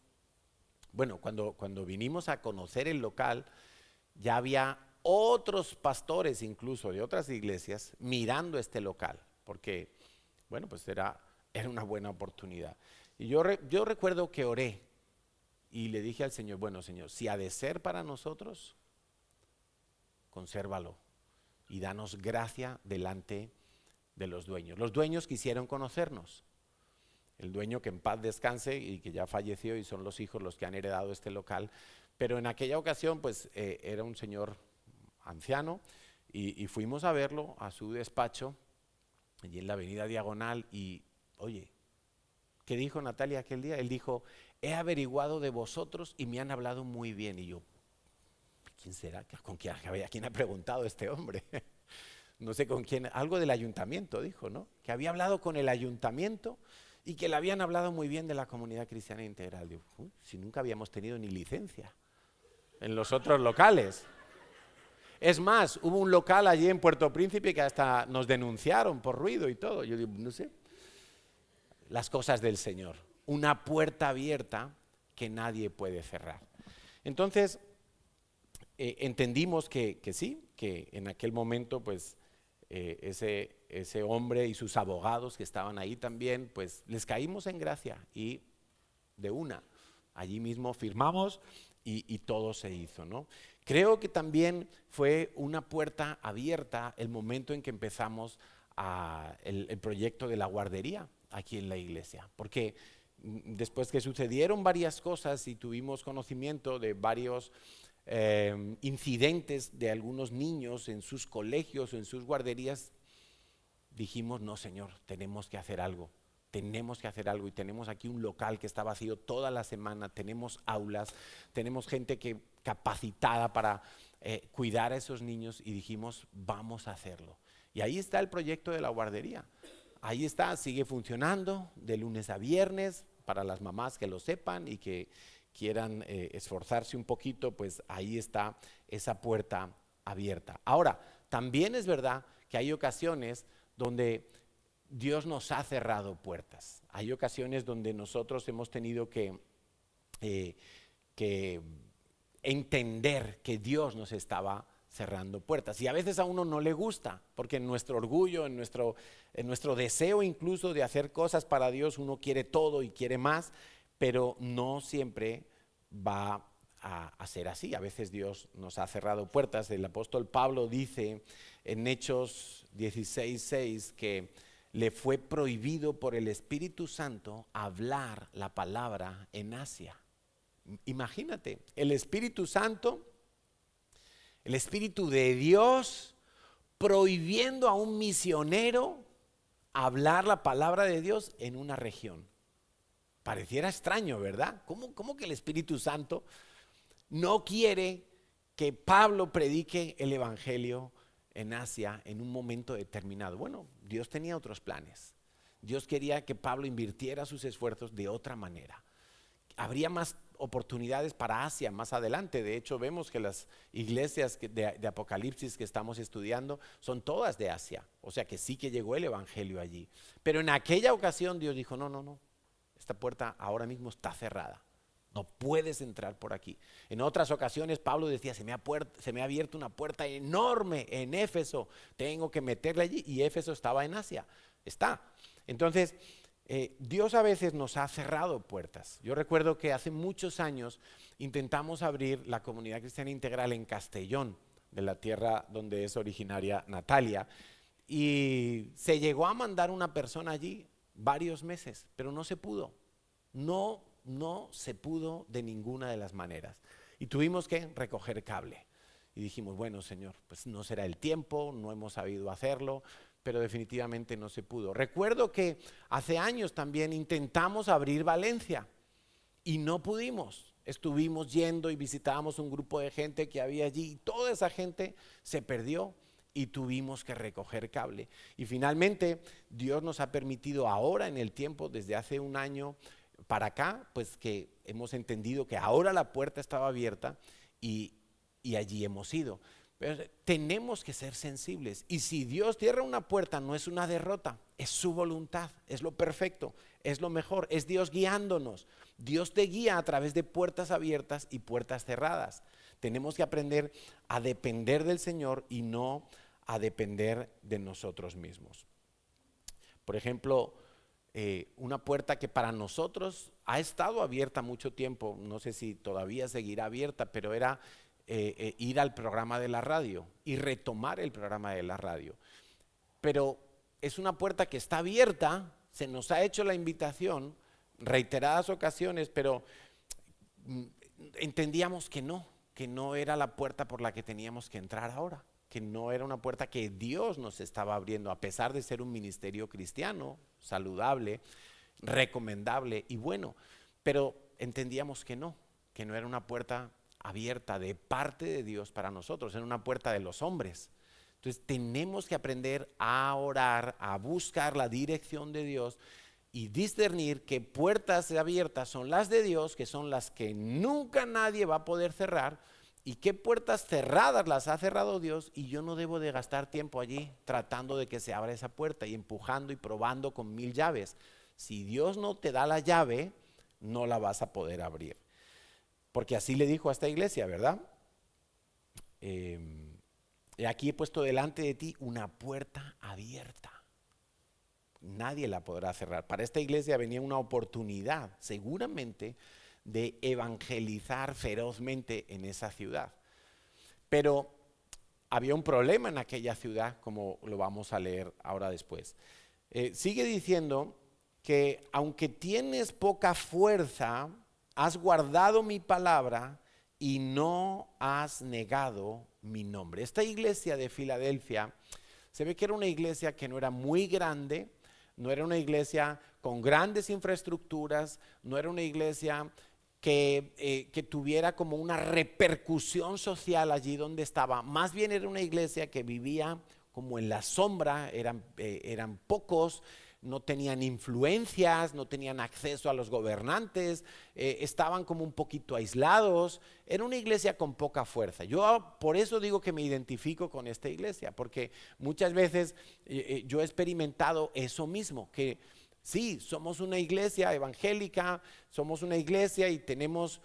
Speaker 1: bueno, cuando vinimos a conocer el local, ya había otros pastores incluso de otras iglesias mirando este local, porque, bueno, pues era una buena oportunidad. Y yo recuerdo que oré y le dije al Señor, bueno, Señor, si ha de ser para nosotros, consérvalo y danos gracia delante de los dueños. Los dueños quisieron conocernos. El dueño, que en paz descanse y que ya falleció, y son los hijos los que han heredado este local, pero en aquella ocasión pues era un señor anciano y fuimos a verlo a su despacho allí en la avenida Diagonal y oye, ¿qué dijo Natalia aquel día? Él dijo, he averiguado de vosotros y me han hablado muy bien. Y yo, ¿quién será? ¿Quién ha preguntado este hombre? No sé con quién, algo del ayuntamiento dijo, ¿no? Que había hablado con el ayuntamiento y que le habían hablado muy bien de la comunidad cristiana integral. Digo, si nunca habíamos tenido ni licencia en los otros locales. Es más, hubo un local allí en Puerto Príncipe que hasta nos denunciaron por ruido y todo. Yo digo, no sé, las cosas del Señor. Una puerta abierta que nadie puede cerrar. Entonces, entendimos que sí, que en aquel momento, pues, ese hombre y sus abogados que estaban ahí también, pues, les caímos en gracia y de una, allí mismo firmamos y todo se hizo, ¿no? Creo que también fue una puerta abierta el momento en que empezamos el proyecto de la guardería aquí en la iglesia, porque después que sucedieron varias cosas y tuvimos conocimiento de varios incidentes de algunos niños en sus colegios o en sus guarderías, dijimos, no, Señor, tenemos que hacer algo. Tenemos que hacer algo y tenemos aquí un local que está vacío toda la semana, tenemos aulas, tenemos gente que capacitada para cuidar a esos niños y dijimos, vamos a hacerlo. Y ahí está el proyecto de la guardería. Ahí está, sigue funcionando de lunes a viernes para las mamás que lo sepan y que quieran esforzarse un poquito, pues ahí está esa puerta abierta. Ahora, también es verdad que hay ocasiones donde Dios nos ha cerrado puertas. Hay ocasiones donde nosotros hemos tenido que entender que Dios nos estaba cerrando puertas. Y a veces a uno no le gusta, porque en nuestro orgullo, en nuestro deseo incluso de hacer cosas para Dios, uno quiere todo y quiere más, pero no siempre va a ser así. A veces Dios nos ha cerrado puertas. El apóstol Pablo dice en Hechos 16:6 que le fue prohibido por el Espíritu Santo hablar la palabra en Asia. Imagínate, el Espíritu Santo, el Espíritu de Dios, prohibiendo a un misionero hablar la palabra de Dios en una región. Pareciera extraño, ¿verdad? ¿Cómo que el Espíritu Santo no quiere que Pablo predique el Evangelio en Asia en un momento determinado? Bueno, Dios tenía otros planes. Dios quería que Pablo invirtiera sus esfuerzos de otra manera. Habría más oportunidades para Asia más adelante. De hecho, vemos que las iglesias de Apocalipsis que estamos estudiando son todas de Asia. O sea que sí que llegó el Evangelio allí. Pero en aquella ocasión Dios dijo, no, esta puerta ahora mismo está cerrada. No puedes entrar por aquí. En otras ocasiones Pablo decía, se me ha abierto una puerta enorme en Éfeso, tengo que meterla allí, y Éfeso estaba en Asia. Está. Entonces, Dios a veces nos ha cerrado puertas. Yo recuerdo que hace muchos años intentamos abrir la comunidad cristiana integral en Castellón, de la tierra donde es originaria Natalia, y se llegó a mandar una persona allí varios meses, pero no se pudo. No se pudo de ninguna de las maneras. Y tuvimos que recoger cable. Y dijimos, bueno, Señor, pues no será el tiempo, no hemos sabido hacerlo, pero definitivamente no se pudo. Recuerdo que hace años también intentamos abrir Valencia y no pudimos. Estuvimos yendo y visitábamos un grupo de gente que había allí y toda esa gente se perdió y tuvimos que recoger cable. Y finalmente Dios nos ha permitido ahora en el tiempo, desde hace un año para acá, pues que hemos entendido que ahora la puerta estaba abierta y allí hemos ido. Pero tenemos que ser sensibles. Y si Dios cierra una puerta, no es una derrota, es su voluntad, es lo perfecto, es lo mejor, es Dios guiándonos. Dios te guía a través de puertas abiertas y puertas cerradas. Tenemos que aprender a depender del Señor y no a depender de nosotros mismos. Por ejemplo, una puerta que para nosotros ha estado abierta mucho tiempo, no sé si todavía seguirá abierta, pero era ir al programa de la radio y retomar el programa de la radio. Pero es una puerta que está abierta, se nos ha hecho la invitación reiteradas ocasiones, pero entendíamos que no era la puerta por la que teníamos que entrar ahora, que no era una puerta que Dios nos estaba abriendo, a pesar de ser un ministerio cristiano, saludable, recomendable y bueno, pero entendíamos que no era una puerta abierta de parte de Dios para nosotros, era una puerta de los hombres. Entonces tenemos que aprender a orar, a buscar la dirección de Dios y discernir qué puertas abiertas son las de Dios, que son las que nunca nadie va a poder cerrar, y qué puertas cerradas las ha cerrado Dios, y yo no debo de gastar tiempo allí tratando de que se abra esa puerta y empujando y probando con 1000 llaves. Si Dios no te da la llave, no la vas a poder abrir. Porque así le dijo a esta iglesia, ¿verdad? Aquí he puesto delante de ti una puerta abierta. Nadie la podrá cerrar. Para esta iglesia venía una oportunidad, seguramente, de evangelizar ferozmente en esa ciudad. Pero había un problema en aquella ciudad, como lo vamos a leer ahora después. Sigue diciendo que aunque tienes poca fuerza, has guardado mi palabra y no has negado mi nombre. Esta iglesia de Filadelfia se ve que era una iglesia que no era muy grande, no era una iglesia con grandes infraestructuras, no era una iglesia que tuviera como una repercusión social allí donde estaba. Más bien era una iglesia que vivía como en la sombra, eran pocos, no tenían influencias, no tenían acceso a los gobernantes, estaban como un poquito aislados. Era una iglesia con poca fuerza. Yo por eso digo que me identifico con esta iglesia, porque muchas veces yo he experimentado eso mismo, que sí, somos una iglesia evangélica, somos una iglesia y tenemos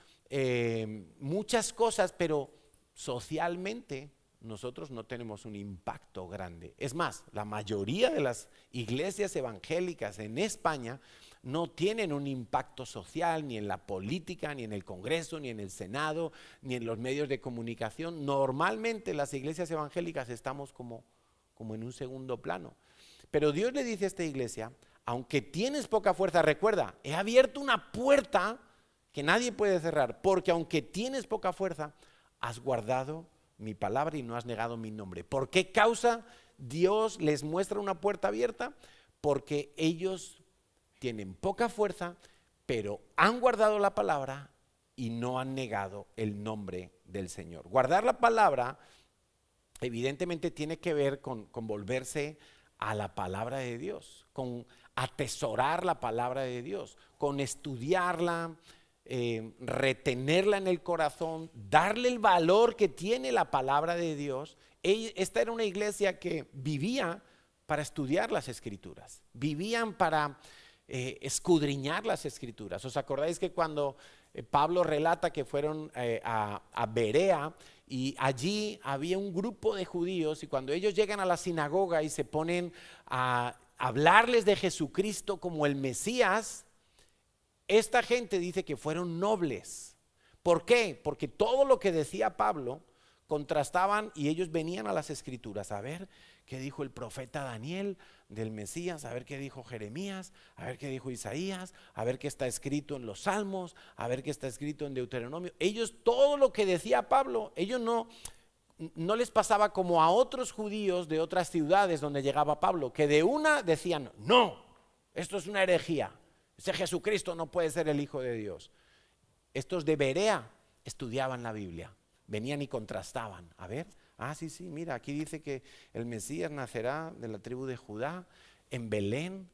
Speaker 1: muchas cosas, pero socialmente nosotros no tenemos un impacto grande. Es más, la mayoría de las iglesias evangélicas en España no tienen un impacto social ni en la política, ni en el Congreso, ni en el Senado, ni en los medios de comunicación. Normalmente las iglesias evangélicas estamos como en un segundo plano. Pero Dios le dice a esta iglesia: aunque tienes poca fuerza, recuerda, he abierto una puerta que nadie puede cerrar, porque aunque tienes poca fuerza, has guardado mi palabra y no has negado mi nombre. ¿Por qué causa Dios les muestra una puerta abierta? Porque ellos tienen poca fuerza, pero han guardado la palabra y no han negado el nombre del Señor. Guardar la palabra evidentemente tiene que ver con volverse a la palabra de Dios, con atesorar la palabra de Dios, con estudiarla, retenerla en el corazón, darle el valor que tiene la palabra de Dios. Esta era una iglesia que vivía para estudiar las escrituras, vivían para escudriñar las escrituras. ¿Os acordáis que cuando Pablo relata que fueron a Berea y allí había un grupo de judíos, y cuando ellos llegan a la sinagoga y se ponen a hablarles de Jesucristo como el Mesías, esta gente dice que fueron nobles? ¿Por qué? Porque todo lo que decía Pablo contrastaban, y ellos venían a las escrituras a ver qué dijo el profeta Daniel del Mesías, a ver qué dijo Jeremías, a ver qué dijo Isaías, a ver qué está escrito en los Salmos, a ver qué está escrito en Deuteronomio. Ellos, todo lo que decía Pablo, ellos no les pasaba como a otros judíos de otras ciudades donde llegaba Pablo, que de una decían: no, esto es una herejía, ese Jesucristo no puede ser el Hijo de Dios. Estos de Berea estudiaban la Biblia, venían y contrastaban. A ver, sí, mira, aquí dice que el Mesías nacerá de la tribu de Judá, en Belén.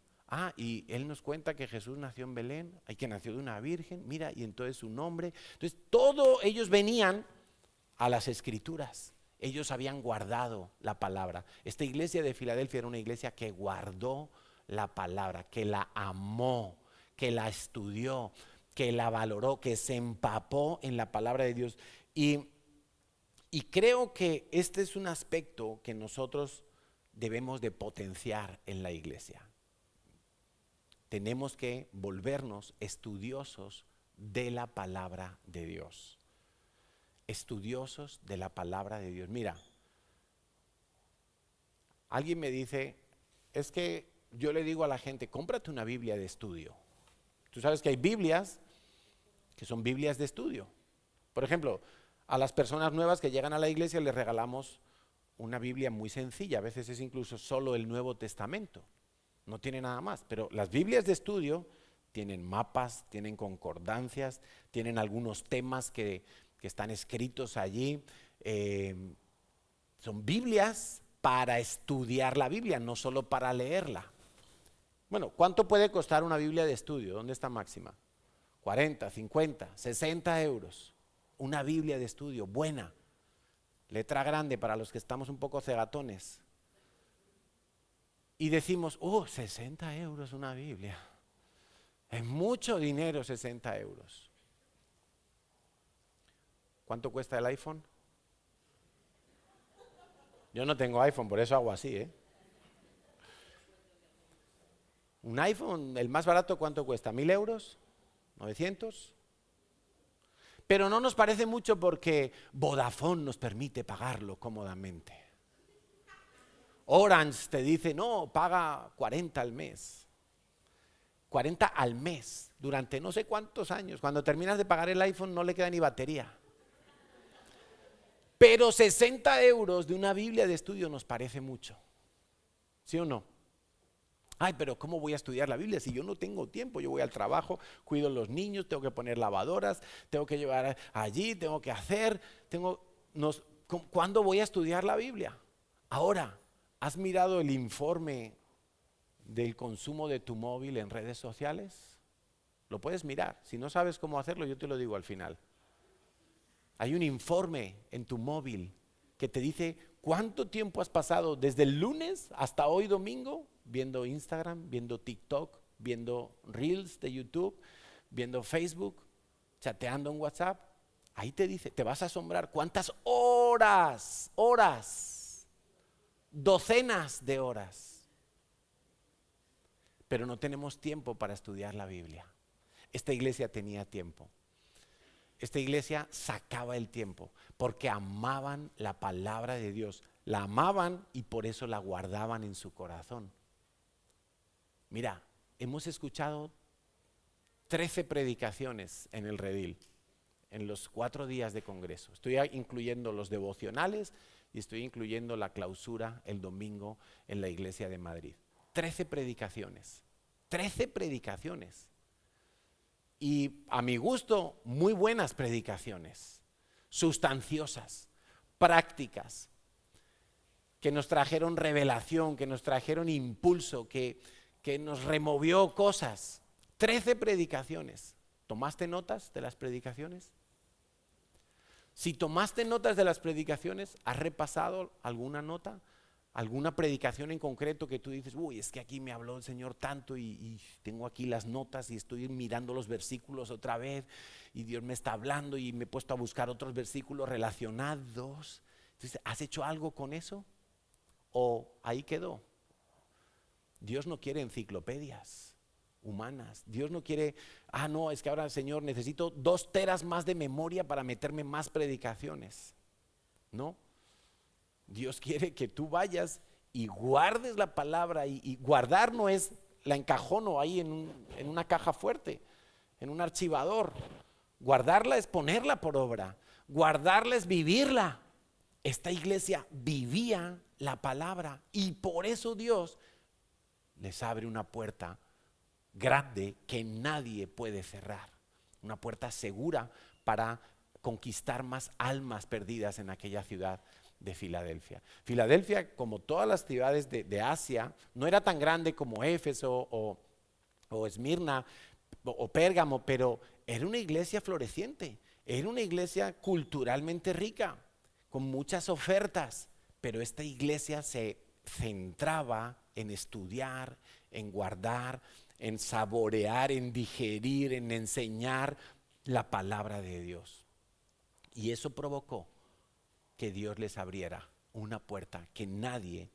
Speaker 1: Y él nos cuenta que Jesús nació en Belén, y que nació de una virgen, mira, y entonces su nombre. Entonces, ellos venían a las escrituras. Ellos habían guardado la palabra. Esta iglesia de Filadelfia era una iglesia que guardó la palabra, que la amó, que la estudió, que la valoró, que se empapó en la palabra de Dios. Y creo que este es un aspecto que nosotros debemos de potenciar en la iglesia. Tenemos que volvernos estudiosos de la palabra de Dios. Estudiosos de la palabra de Dios. Mira, alguien me dice: es que yo le digo a la gente, cómprate una Biblia de estudio. Tú sabes que hay Biblias que son Biblias de estudio. Por ejemplo, a las personas nuevas que llegan a la iglesia les regalamos una Biblia muy sencilla, a veces es incluso solo el Nuevo Testamento, no tiene nada más. Pero las Biblias de estudio tienen mapas, tienen concordancias, tienen algunos temas que están escritos allí. Son Biblias para estudiar la Biblia, no solo para leerla. Bueno, ¿cuánto puede costar una Biblia de estudio? ¿Dónde está Máxima? 40, 50, 60 euros. Una Biblia de estudio buena, letra grande para los que estamos un poco cegatones. Y decimos: 60 euros una Biblia. Es mucho dinero, 60 euros. ¿Cuánto cuesta el iPhone? Yo no tengo iPhone, por eso hago así, Un iPhone, el más barato, ¿cuánto cuesta? ¿1.000 euros? ¿900? Pero no nos parece mucho porque Vodafone nos permite pagarlo cómodamente. Orange te dice: no, paga 40 al mes. 40 al mes, durante no sé cuántos años. Cuando terminas de pagar el iPhone no le queda ni batería. Pero 60 euros de una Biblia de estudio nos parece mucho. ¿Sí o no? Ay, pero ¿cómo voy a estudiar la Biblia si yo no tengo tiempo? Yo voy al trabajo, cuido a los niños, tengo que poner lavadoras, tengo que llevar allí, tengo que hacer, ¿cuándo voy a estudiar la Biblia? Ahora, ¿has mirado el informe del consumo de tu móvil en redes sociales? Lo puedes mirar. Si no sabes cómo hacerlo, yo te lo digo al final. Hay un informe en tu móvil que te dice cuánto tiempo has pasado desde el lunes hasta hoy domingo viendo Instagram, viendo TikTok, viendo Reels de YouTube, viendo Facebook, chateando en WhatsApp. Ahí te dice, te vas a asombrar cuántas horas, docenas de horas. Pero no tenemos tiempo para estudiar la Biblia. Esta iglesia tenía tiempo. Esta iglesia sacaba el tiempo porque amaban la palabra de Dios. La amaban y por eso la guardaban en su corazón. Mira, hemos escuchado 13 predicaciones en el Redil, en los 4 días de congreso. Estoy incluyendo los devocionales y estoy incluyendo la clausura el domingo en la iglesia de Madrid. 13 predicaciones. 13 predicaciones. Y a mi gusto, muy buenas predicaciones, sustanciosas, prácticas, que nos trajeron revelación, que nos trajeron impulso, que nos removió cosas. 13 predicaciones. ¿Tomaste notas de las predicaciones? Si tomaste notas de las predicaciones, ¿has repasado alguna nota? ¿Alguna predicación en concreto que tú dices, uy, es que aquí me habló el Señor tanto y tengo aquí las notas y estoy mirando los versículos otra vez y Dios me está hablando y me he puesto a buscar otros versículos relacionados? Entonces, ¿has hecho algo con eso? ¿O ahí quedó? Dios no quiere enciclopedias humanas. Dios no quiere, no, es que ahora, Señor, necesito 2 teras más de memoria para meterme más predicaciones. No. Dios quiere que tú vayas y guardes la palabra y guardar no es la encajono ahí en una caja fuerte, en un archivador. Guardarla es ponerla por obra, guardarla es vivirla. Esta iglesia vivía la palabra y por eso Dios les abre una puerta grande que nadie puede cerrar, una puerta segura para conquistar más almas perdidas en aquella ciudad de Filadelfia. Filadelfia, como todas las ciudades de Asia, no era tan grande como Éfeso o Esmirna o Pérgamo, pero era una iglesia floreciente, era una iglesia culturalmente rica, con muchas ofertas, pero esta iglesia se centraba en estudiar, en guardar, en saborear, en digerir, en enseñar la palabra de Dios. Y eso provocó que Dios les abriera una puerta que nadie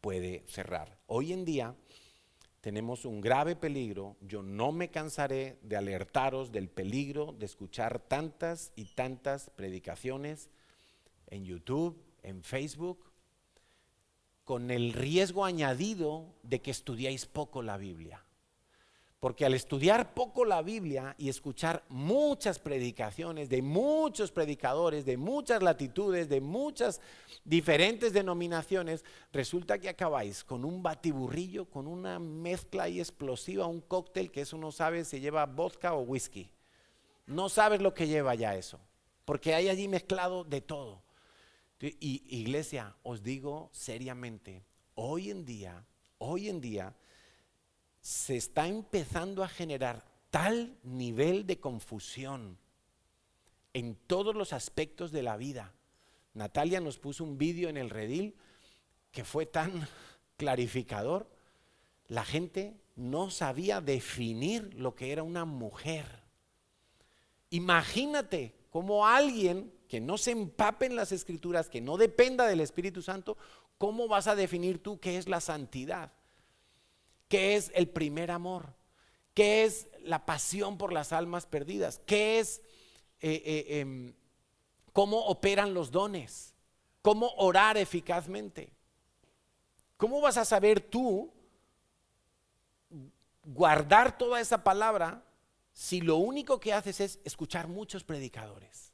Speaker 1: puede cerrar. Hoy en día tenemos un grave peligro. Yo no me cansaré de alertaros del peligro de escuchar tantas y tantas predicaciones en YouTube, en Facebook, con el riesgo añadido de que estudiáis poco la Biblia. Porque al estudiar poco la Biblia y escuchar muchas predicaciones de muchos predicadores, de muchas latitudes, de muchas diferentes denominaciones, resulta que acabáis con un batiburrillo, con una mezcla ahí explosiva, un cóctel que eso no sabes si lleva vodka o whisky. No sabes lo que lleva ya eso, porque hay allí mezclado de todo. Y iglesia, os digo seriamente, hoy en día, se está empezando a generar tal nivel de confusión en todos los aspectos de la vida. Natalia nos puso un vídeo en el Redil que fue tan clarificador. La gente no sabía definir lo que era una mujer. Imagínate cómo alguien que no se empape en las Escrituras, que no dependa del Espíritu Santo, ¿cómo vas a definir tú qué es la santidad? ¿Qué es el primer amor? ¿Qué es la pasión por las almas perdidas? ¿Qué es cómo operan los dones? ¿Cómo orar eficazmente? ¿Cómo vas a saber tú guardar toda esa palabra si lo único que haces es escuchar muchos predicadores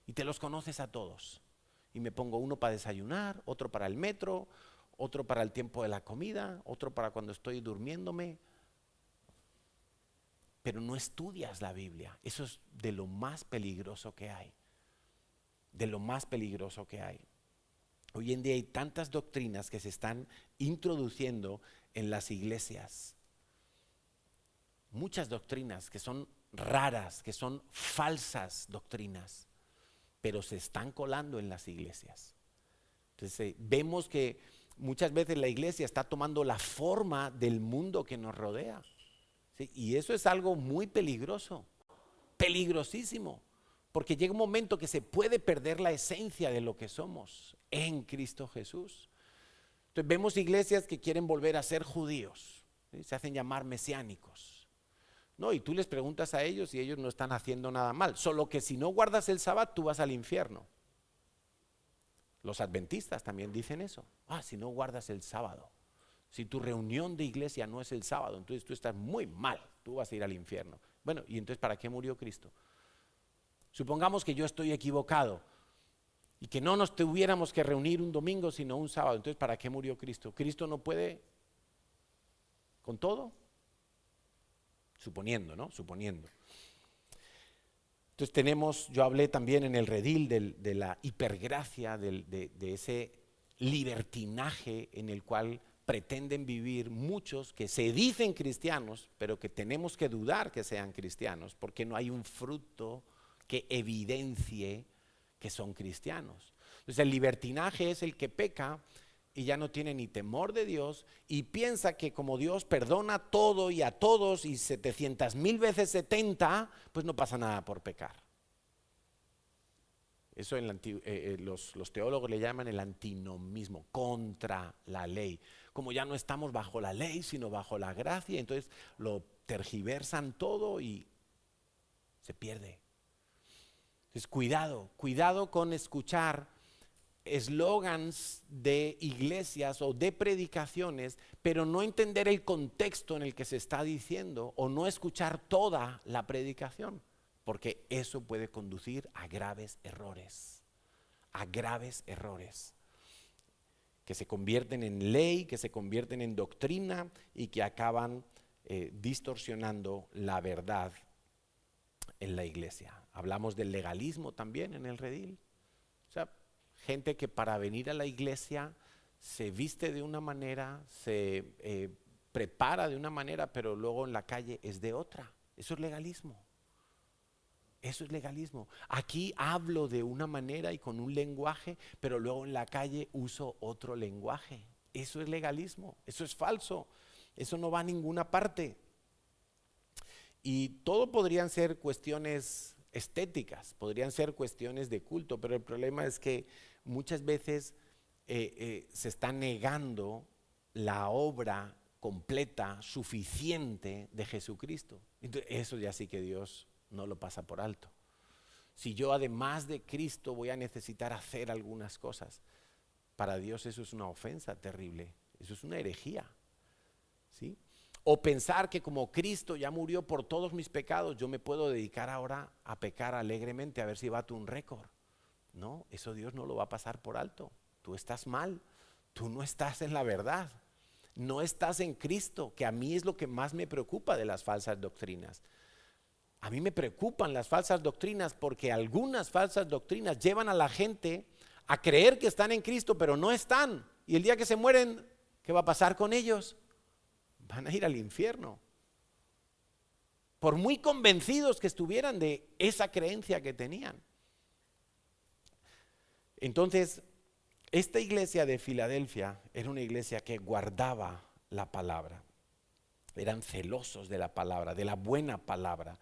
Speaker 1: y te los conoces a todos? Y me pongo uno para desayunar, otro para el metro, otro para el tiempo de la comida, otro para cuando estoy durmiéndome. Pero no estudias la Biblia. Eso es de lo más peligroso que hay. De lo más peligroso que hay. Hoy en día hay tantas doctrinas que se están introduciendo en las iglesias. Muchas doctrinas que son raras, que son falsas doctrinas, pero se están colando en las iglesias. Entonces vemos que muchas veces la iglesia está tomando la forma del mundo que nos rodea. ¿Sí? Y eso es algo muy peligroso, peligrosísimo, porque llega un momento que se puede perder la esencia de lo que somos en Cristo Jesús. Entonces vemos iglesias que quieren volver a ser judíos, ¿sí? Se hacen llamar mesiánicos. No, y tú les preguntas a ellos y ellos no están haciendo nada mal, solo que si no guardas el sábado tú vas al infierno. Los adventistas también dicen eso. Si no guardas el sábado, si tu reunión de iglesia no es el sábado, entonces tú estás muy mal, tú vas a ir al infierno. Bueno, ¿y entonces para qué murió Cristo? Supongamos que yo estoy equivocado y que no nos tuviéramos que reunir un domingo sino un sábado, entonces ¿para qué murió Cristo? ¿Cristo no puede con todo? Suponiendo, ¿no? Suponiendo. Entonces yo hablé también en el redil de la hipergracia, de ese libertinaje en el cual pretenden vivir muchos que se dicen cristianos, pero que tenemos que dudar que sean cristianos, porque no hay un fruto que evidencie que son cristianos. Entonces el libertinaje es el que peca y ya no tiene ni temor de Dios y piensa que como Dios perdona todo y a todos y 700,000 veces 70, pues no pasa nada por pecar. Eso los teólogos le llaman el antinomismo, contra la ley. Como ya no estamos bajo la ley, sino bajo la gracia, entonces lo tergiversan todo y se pierde. Entonces cuidado con escuchar eslogans de iglesias o de predicaciones, pero no entender el contexto en el que se está diciendo o no escuchar toda la predicación, porque eso puede conducir a graves errores, que se convierten en ley, que se convierten en doctrina y que acaban distorsionando la verdad en la iglesia. Hablamos del legalismo también en el redil. O sea, gente que para venir a la iglesia se viste de una manera, se prepara de una manera, pero luego en la calle es de otra. Eso es legalismo. Eso es legalismo. Aquí hablo de una manera y con un lenguaje, pero luego en la calle uso otro lenguaje. Eso es legalismo. Eso es falso. Eso no va a ninguna parte. Y todo podrían ser cuestiones estéticas, podrían ser cuestiones de culto, pero el problema es que muchas veces se está negando la obra completa, suficiente de Jesucristo. Entonces, eso ya sí que Dios no lo pasa por alto. Si yo además de Cristo voy a necesitar hacer algunas cosas, para Dios eso es una ofensa terrible, eso es una herejía, ¿sí? O pensar que como Cristo ya murió por todos mis pecados, yo me puedo dedicar ahora a pecar alegremente a ver si bato un récord. No, eso Dios no lo va a pasar por alto. Tú estás mal, tú no estás en la verdad, no estás en Cristo, que a mí es lo que más me preocupa de las falsas doctrinas. A mí me preocupan las falsas doctrinas porque algunas falsas doctrinas llevan a la gente a creer que están en Cristo, pero no están. Y el día que se mueren, ¿qué va a pasar con ellos? Van a ir al infierno. Por muy convencidos que estuvieran de esa creencia que tenían. Entonces, esta iglesia de Filadelfia era una iglesia que guardaba la palabra. Eran celosos de la palabra, de la buena palabra,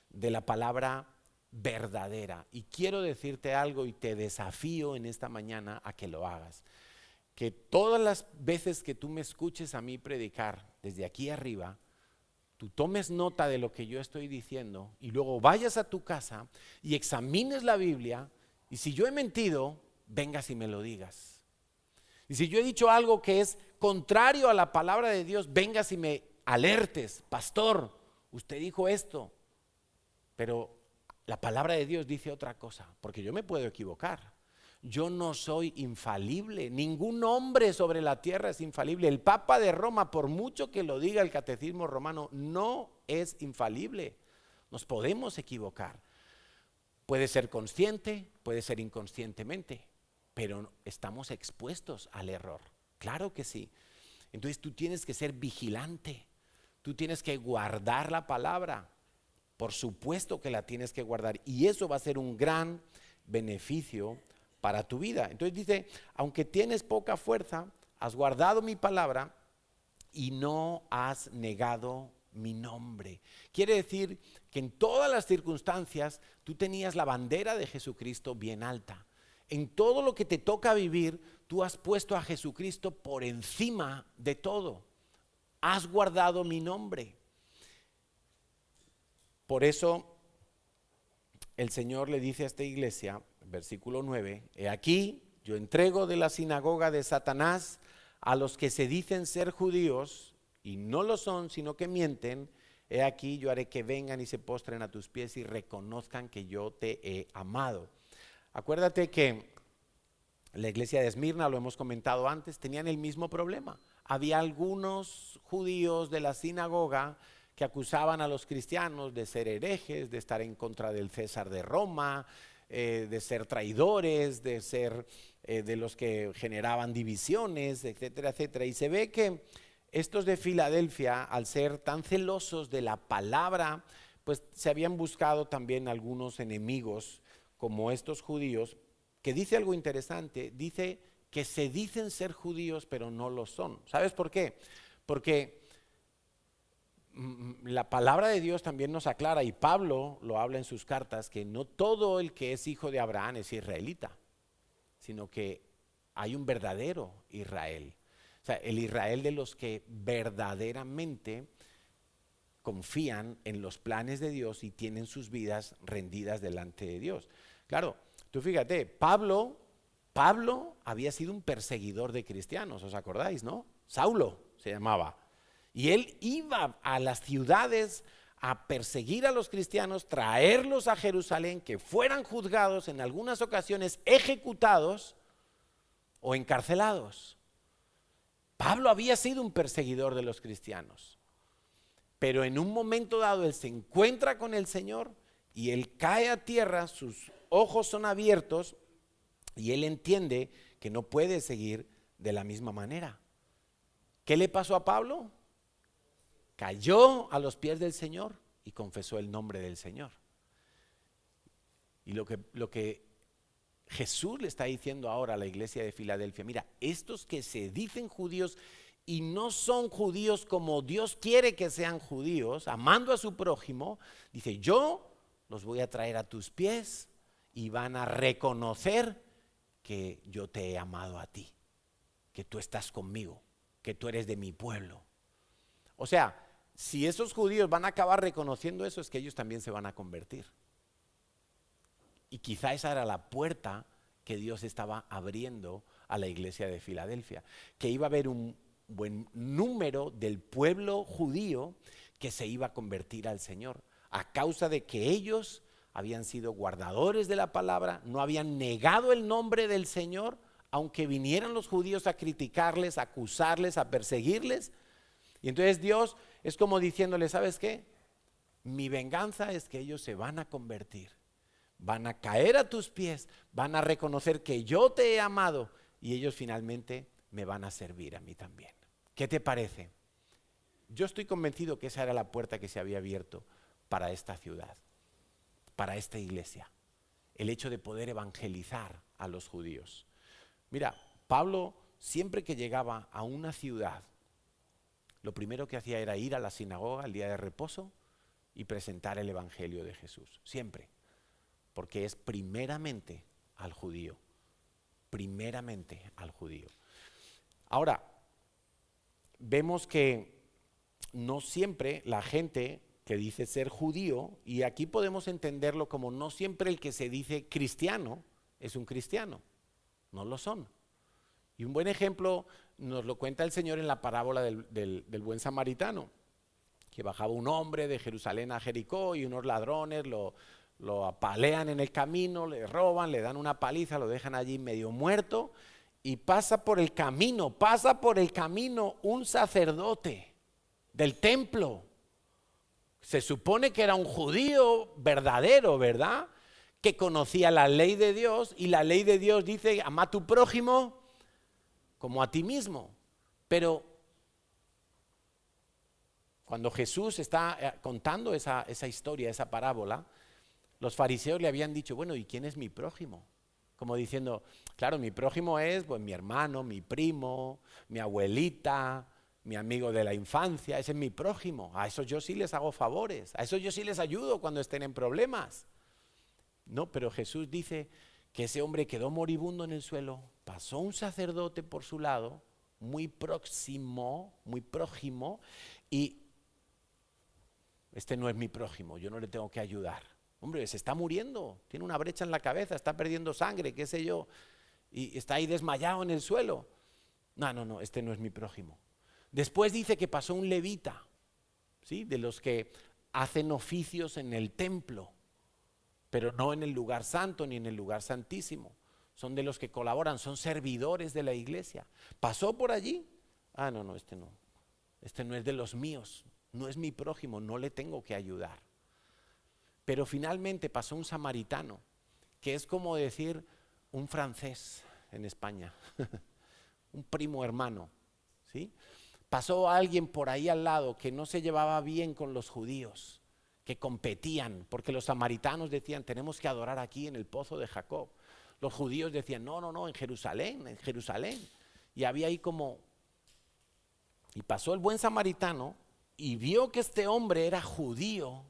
Speaker 1: de la palabra verdadera. Y quiero decirte algo y te desafío en esta mañana a que lo hagas. Que todas las veces que tú me escuches a mí predicar desde aquí arriba, tú tomes nota de lo que yo estoy diciendo y luego vayas a tu casa y examines la Biblia y si yo he mentido, vengas y me lo digas. Y si yo he dicho algo que es contrario a la palabra de Dios, vengas y me alertes. Pastor, usted dijo esto, pero la palabra de Dios dice otra cosa, porque yo me puedo equivocar. yo no soy infalible. Ningún hombre sobre la tierra es infalible. El Papa de Roma, por mucho que lo diga el Catecismo Romano, no es infalible. Nos podemos equivocar. Puede ser consciente, puede ser inconscientemente, pero estamos expuestos al error. Claro que sí. Entonces tú tienes que ser vigilante. Tú tienes que guardar la palabra. Por supuesto que la tienes que guardar. Y eso va a ser un gran beneficio para tu vida. Entonces dice, aunque tienes poca fuerza, has guardado mi palabra y no has negado mi nombre. Quiere decir que en todas las circunstancias tú tenías la bandera de Jesucristo bien alta. En todo lo que te toca vivir, tú has puesto a Jesucristo por encima de todo. Has guardado mi nombre. Por eso el Señor le dice a esta iglesia, versículo 9, he aquí, yo entrego de la sinagoga de Satanás a los que se dicen ser judíos y no lo son, sino que mienten. He aquí, yo haré que vengan y se postren a tus pies y reconozcan que yo te he amado. Acuérdate que la iglesia de Esmirna, lo hemos comentado antes, tenían el mismo problema. Había algunos judíos de la sinagoga que acusaban a los cristianos de ser herejes, de estar en contra del César de Roma, de ser traidores, de ser de los que generaban divisiones, etcétera, etcétera. Y se ve que estos de Filadelfia, al ser tan celosos de la palabra, pues se habían buscado también algunos enemigos como estos judíos, que dice algo interesante, dice que se dicen ser judíos pero no lo son. ¿Sabes por qué? Porque la palabra de Dios también nos aclara, y Pablo lo habla en sus cartas, que no todo el que es hijo de Abraham es israelita, sino que hay un verdadero Israel. O sea, el Israel de los que verdaderamente confían en los planes de Dios y tienen sus vidas rendidas delante de Dios. Claro, tú fíjate, Pablo había sido un perseguidor de cristianos, ¿os acordáis, no? Saulo se llamaba. Y él iba a las ciudades a perseguir a los cristianos, traerlos a Jerusalén, que fueran juzgados, en algunas ocasiones ejecutados o encarcelados. Pablo había sido un perseguidor de los cristianos, pero en un momento dado él se encuentra con el Señor y él cae a tierra, sus ojos son abiertos y él entiende que no puede seguir de la misma manera. ¿Qué le pasó a Pablo? Cayó a los pies del Señor y confesó el nombre del Señor. Y lo que Jesús le está diciendo ahora a la iglesia de Filadelfia, mira, estos que se dicen judíos y no son judíos como Dios quiere que sean judíos, amando a su prójimo, dice, yo los voy a traer a tus pies y van a reconocer que yo te he amado a ti, que tú estás conmigo, que tú eres de mi pueblo. O sea, si esos judíos van a acabar reconociendo eso, es que ellos también se van a convertir. Y quizá esa era la puerta que Dios estaba abriendo a la iglesia de Filadelfia, que iba a haber un buen número del pueblo judío que se iba a convertir al Señor, a causa de que ellos habían sido guardadores de la palabra, no habían negado el nombre del Señor, aunque vinieran los judíos a criticarles, a acusarles, a perseguirles. Y entonces Dios es como diciéndole, ¿sabes qué? Mi venganza es que ellos se van a convertir, van a caer a tus pies, van a reconocer que yo te he amado y ellos finalmente me van a servir a mí también. ¿Qué te parece? Yo estoy convencido que esa era la puerta que se había abierto para esta ciudad, para esta iglesia, el hecho de poder evangelizar a los judíos. Mira, Pablo siempre que llegaba a una ciudad, lo primero que hacía era ir a la sinagoga el día de reposo y presentar el evangelio de Jesús, siempre, porque es primeramente al judío, primeramente al judío. Ahora, vemos que no siempre la gente que dice ser judío, y aquí podemos entenderlo como no siempre el que se dice cristiano es un cristiano, no lo son. Y un buen ejemplo nos lo cuenta el Señor en la parábola del buen samaritano, que bajaba un hombre de Jerusalén a Jericó y unos ladrones lo lo apalean en el camino, le roban, le dan una paliza, lo dejan allí medio muerto y pasa por el camino un sacerdote del templo. Se supone que era un judío verdadero, ¿verdad? Que conocía la ley de Dios, y la ley de Dios dice: ama a tu prójimo como a ti mismo. Pero cuando Jesús está contando esa historia, esa parábola, los fariseos le habían dicho: bueno, ¿y quién es mi prójimo? Como diciendo, claro, mi prójimo es pues mi hermano, mi primo, mi abuelita, mi amigo de la infancia. Ese es mi prójimo. A esos yo sí les hago favores, a esos yo sí les ayudo cuando estén en problemas. No, pero Jesús dice que ese hombre quedó moribundo en el suelo, pasó un sacerdote por su lado, muy próximo, y este no es mi prójimo, yo no le tengo que ayudar. Hombre, se está muriendo, tiene una brecha en la cabeza, está perdiendo sangre, qué sé yo, y está ahí desmayado en el suelo. No, este no es mi prójimo. Después dice que pasó un levita, ¿sí? De los que hacen oficios en el templo, pero no en el lugar santo ni en el lugar santísimo. Son de los que colaboran, son servidores de la iglesia. Pasó por allí. No, este no. Este no es de los míos, no es mi prójimo, no le tengo que ayudar. Pero finalmente pasó un samaritano, que es como decir un francés en España, un primo hermano, ¿sí? Pasó alguien por ahí al lado que no se llevaba bien con los judíos, que competían, porque los samaritanos decían: tenemos que adorar aquí en el pozo de Jacob. Los judíos decían: no, en Jerusalén. Y había ahí como... Y pasó el buen samaritano y vio que este hombre era judío,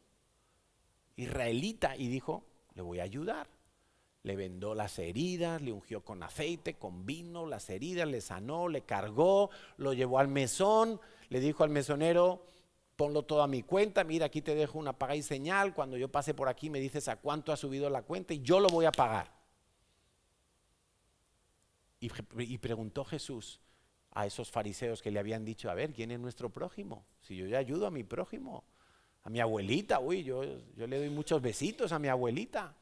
Speaker 1: israelita, y dijo: le voy a ayudar. Le vendó las heridas, le ungió con aceite, con vino, las heridas, le sanó, le cargó, lo llevó al mesón, le dijo al mesonero: ponlo todo a mi cuenta, mira, aquí te dejo una paga y señal, cuando yo pase por aquí me dices a cuánto ha subido la cuenta y yo lo voy a pagar. Y preguntó Jesús a esos fariseos que le habían dicho: a ver, ¿quién es nuestro prójimo? Si yo ya ayudo a mi prójimo, a mi abuelita, yo le doy muchos besitos a mi abuelita.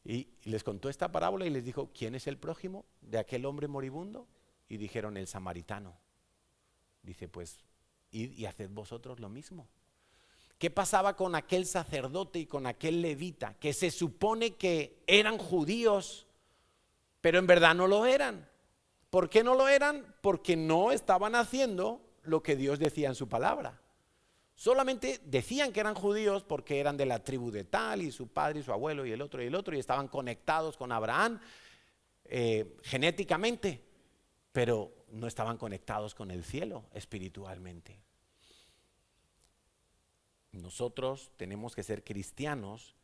Speaker 1: Y les contó esta parábola y les dijo: ¿quién es el prójimo de aquel hombre moribundo? Y dijeron: el samaritano. Dice: pues id y haced vosotros lo mismo. ¿Qué pasaba con aquel sacerdote y con aquel levita, que se supone que eran judíos, pero en verdad no lo eran? ¿Por qué no lo eran? Porque no estaban haciendo lo que Dios decía en su palabra. Solamente decían que eran judíos porque eran de la tribu de tal, y su padre y su abuelo y el otro, y estaban conectados con Abraham genéticamente, pero no estaban conectados con el cielo espiritualmente. Nosotros tenemos que ser cristianos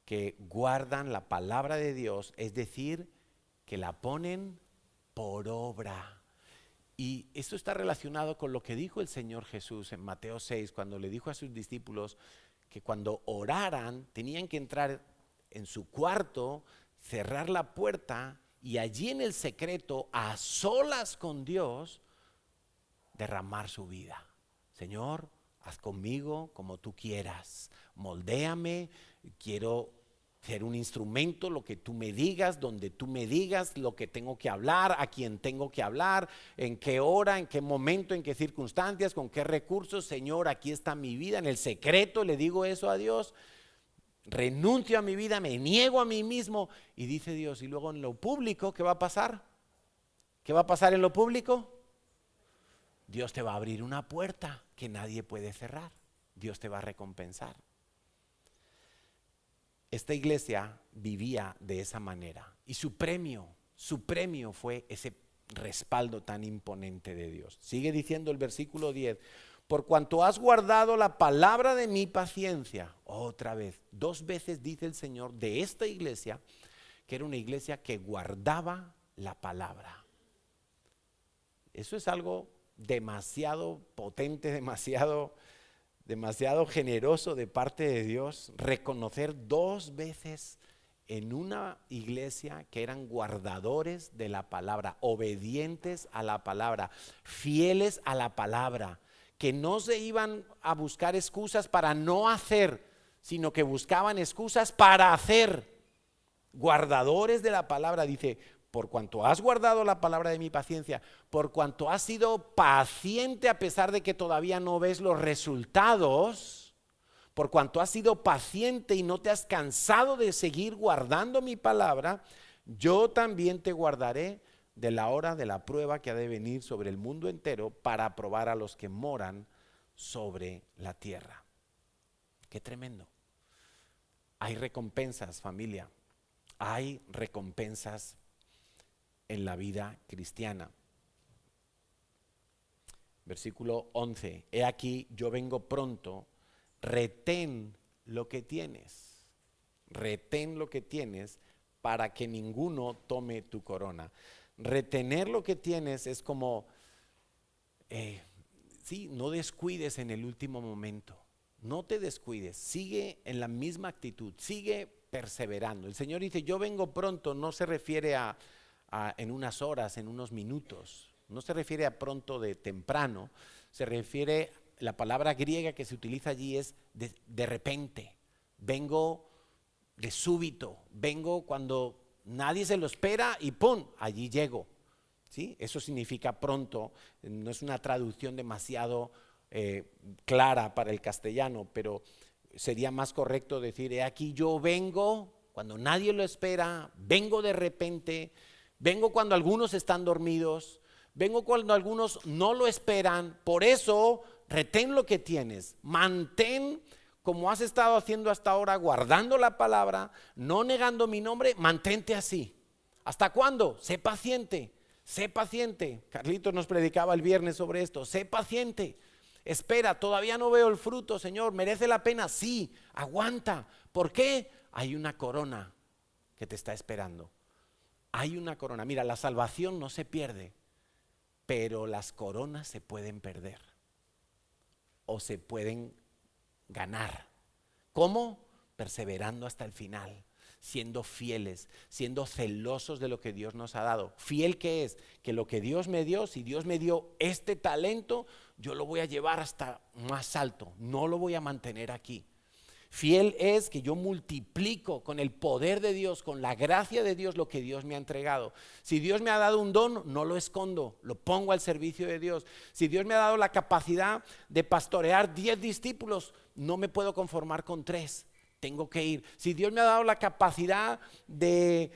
Speaker 1: que guardan la palabra de Dios, es decir, que la ponen por obra. Y esto está relacionado con lo que dijo el Señor Jesús en Mateo 6, cuando le dijo a sus discípulos que cuando oraran tenían que entrar en su cuarto, cerrar la puerta y allí en el secreto, a solas con Dios, derramar su vida. Señor, haz conmigo como tú quieras, moldéame, quiero ser un instrumento, lo que tú me digas, donde tú me digas, lo que tengo que hablar, a quién tengo que hablar, en qué hora, en qué momento, en qué circunstancias, con qué recursos. Señor, aquí está mi vida. En el secreto le digo eso a Dios, renuncio a mi vida, me niego a mí mismo. Y dice Dios: y luego en lo público, ¿qué va a pasar? ¿Qué va a pasar en lo público? Dios te va a abrir una puerta que nadie puede cerrar. Dios te va a recompensar. Esta iglesia vivía de esa manera y su premio fue ese respaldo tan imponente de Dios. Sigue diciendo el versículo 10: por cuanto has guardado la palabra de mi paciencia. Otra vez, 2 veces dice el Señor de esta iglesia que era una iglesia que guardaba la palabra. Eso es algo demasiado potente, demasiado generoso de parte de Dios, reconocer 2 veces en una iglesia que eran guardadores de la palabra, obedientes a la palabra, fieles a la palabra, que no se iban a buscar excusas para no hacer, sino que buscaban excusas para hacer. Guardadores de la palabra, dice, por cuanto has guardado la palabra de mi paciencia, por cuanto has sido paciente a pesar de que todavía no ves los resultados, por cuanto has sido paciente y no te has cansado de seguir guardando mi palabra, yo también te guardaré de la hora de la prueba que ha de venir sobre el mundo entero para probar a los que moran sobre la tierra. Qué tremendo. Hay recompensas, familia. Hay recompensas en la vida cristiana. Versículo 11. He aquí, yo vengo pronto, retén lo que tienes. Retén lo que tienes para que ninguno tome tu corona. Retener lo que tienes es como, no descuides en el último momento. No te descuides, sigue en la misma actitud, sigue perseverando. El Señor dice, yo vengo pronto, no se refiere a en unas horas, en unos minutos, no se refiere a pronto de temprano, se refiere, la palabra griega que se utiliza allí es de repente, vengo de súbito, vengo cuando nadie se lo espera y ¡pum!, allí llego. ¿Sí? Eso significa pronto, no es una traducción demasiado clara para el castellano, pero sería más correcto decir, he aquí yo vengo cuando nadie lo espera, vengo de repente, vengo cuando algunos están dormidos, vengo cuando algunos no lo esperan. Por eso retén lo que tienes, mantén como has estado haciendo hasta ahora, guardando la palabra, no negando mi nombre, mantente así. ¿Hasta cuándo? Sé paciente. Sé paciente. Carlitos nos predicaba el viernes sobre esto. Sé paciente. Espera, todavía no veo el fruto, Señor. ¿Merece la pena? Sí, aguanta. ¿Por qué? Hay una corona que te está esperando. Hay una corona. Mira, la salvación no se pierde, pero las coronas se pueden perder o se pueden ganar. ¿Cómo? Perseverando hasta el final, siendo fieles, siendo celosos de lo que Dios nos ha dado. ¿Fiel qué es? Que lo que Dios me dio, si Dios me dio este talento, yo lo voy a llevar hasta más alto, no lo voy a mantener aquí. Fiel es que yo multiplico con el poder de Dios, con la gracia de Dios, lo que Dios me ha entregado. Si Dios me ha dado un don, no lo escondo, lo pongo al servicio de Dios. Si Dios me ha dado la capacidad de pastorear 10 discípulos, no me puedo conformar con 3. Tengo que ir. Si Dios me ha dado la capacidad de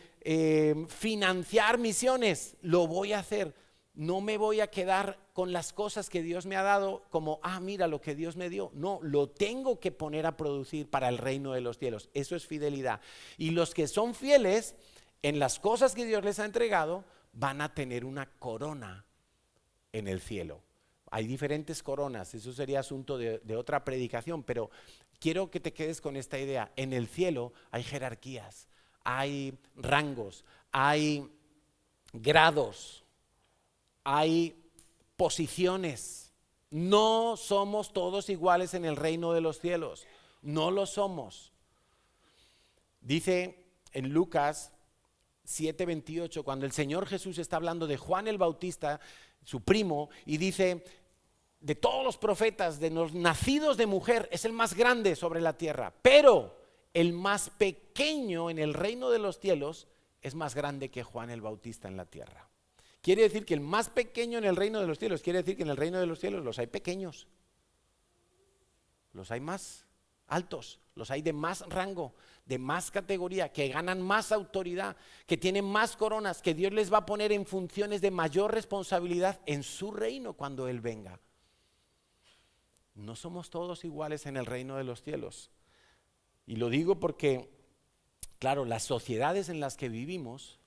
Speaker 1: financiar misiones, lo voy a hacer. No me voy a quedar con las cosas que Dios me ha dado como, mira lo que Dios me dio. No, lo tengo que poner a producir para el reino de los cielos. Eso es fidelidad. Y los que son fieles en las cosas que Dios les ha entregado, van a tener una corona en el cielo. Hay diferentes coronas, eso sería asunto de otra predicación, pero quiero que te quedes con esta idea. En el cielo hay jerarquías, hay rangos, hay grados, hay posiciones. No somos todos iguales en el reino de los cielos, no lo somos. Dice en Lucas 7:28, cuando el Señor Jesús está hablando de Juan el Bautista, su primo, y dice, de todos los profetas, de los nacidos de mujer, es el más grande sobre la tierra, pero el más pequeño en el reino de los cielos es más grande que Juan el Bautista en la tierra. Quiere decir que el más pequeño en el reino de los cielos, quiere decir que en el reino de los cielos los hay pequeños, los hay más altos, los hay de más rango, de más categoría, que ganan más autoridad, que tienen más coronas, que Dios les va a poner en funciones de mayor responsabilidad en su reino cuando Él venga. No somos todos iguales en el reino de los cielos. Y lo digo porque, claro, las sociedades en las que vivimos,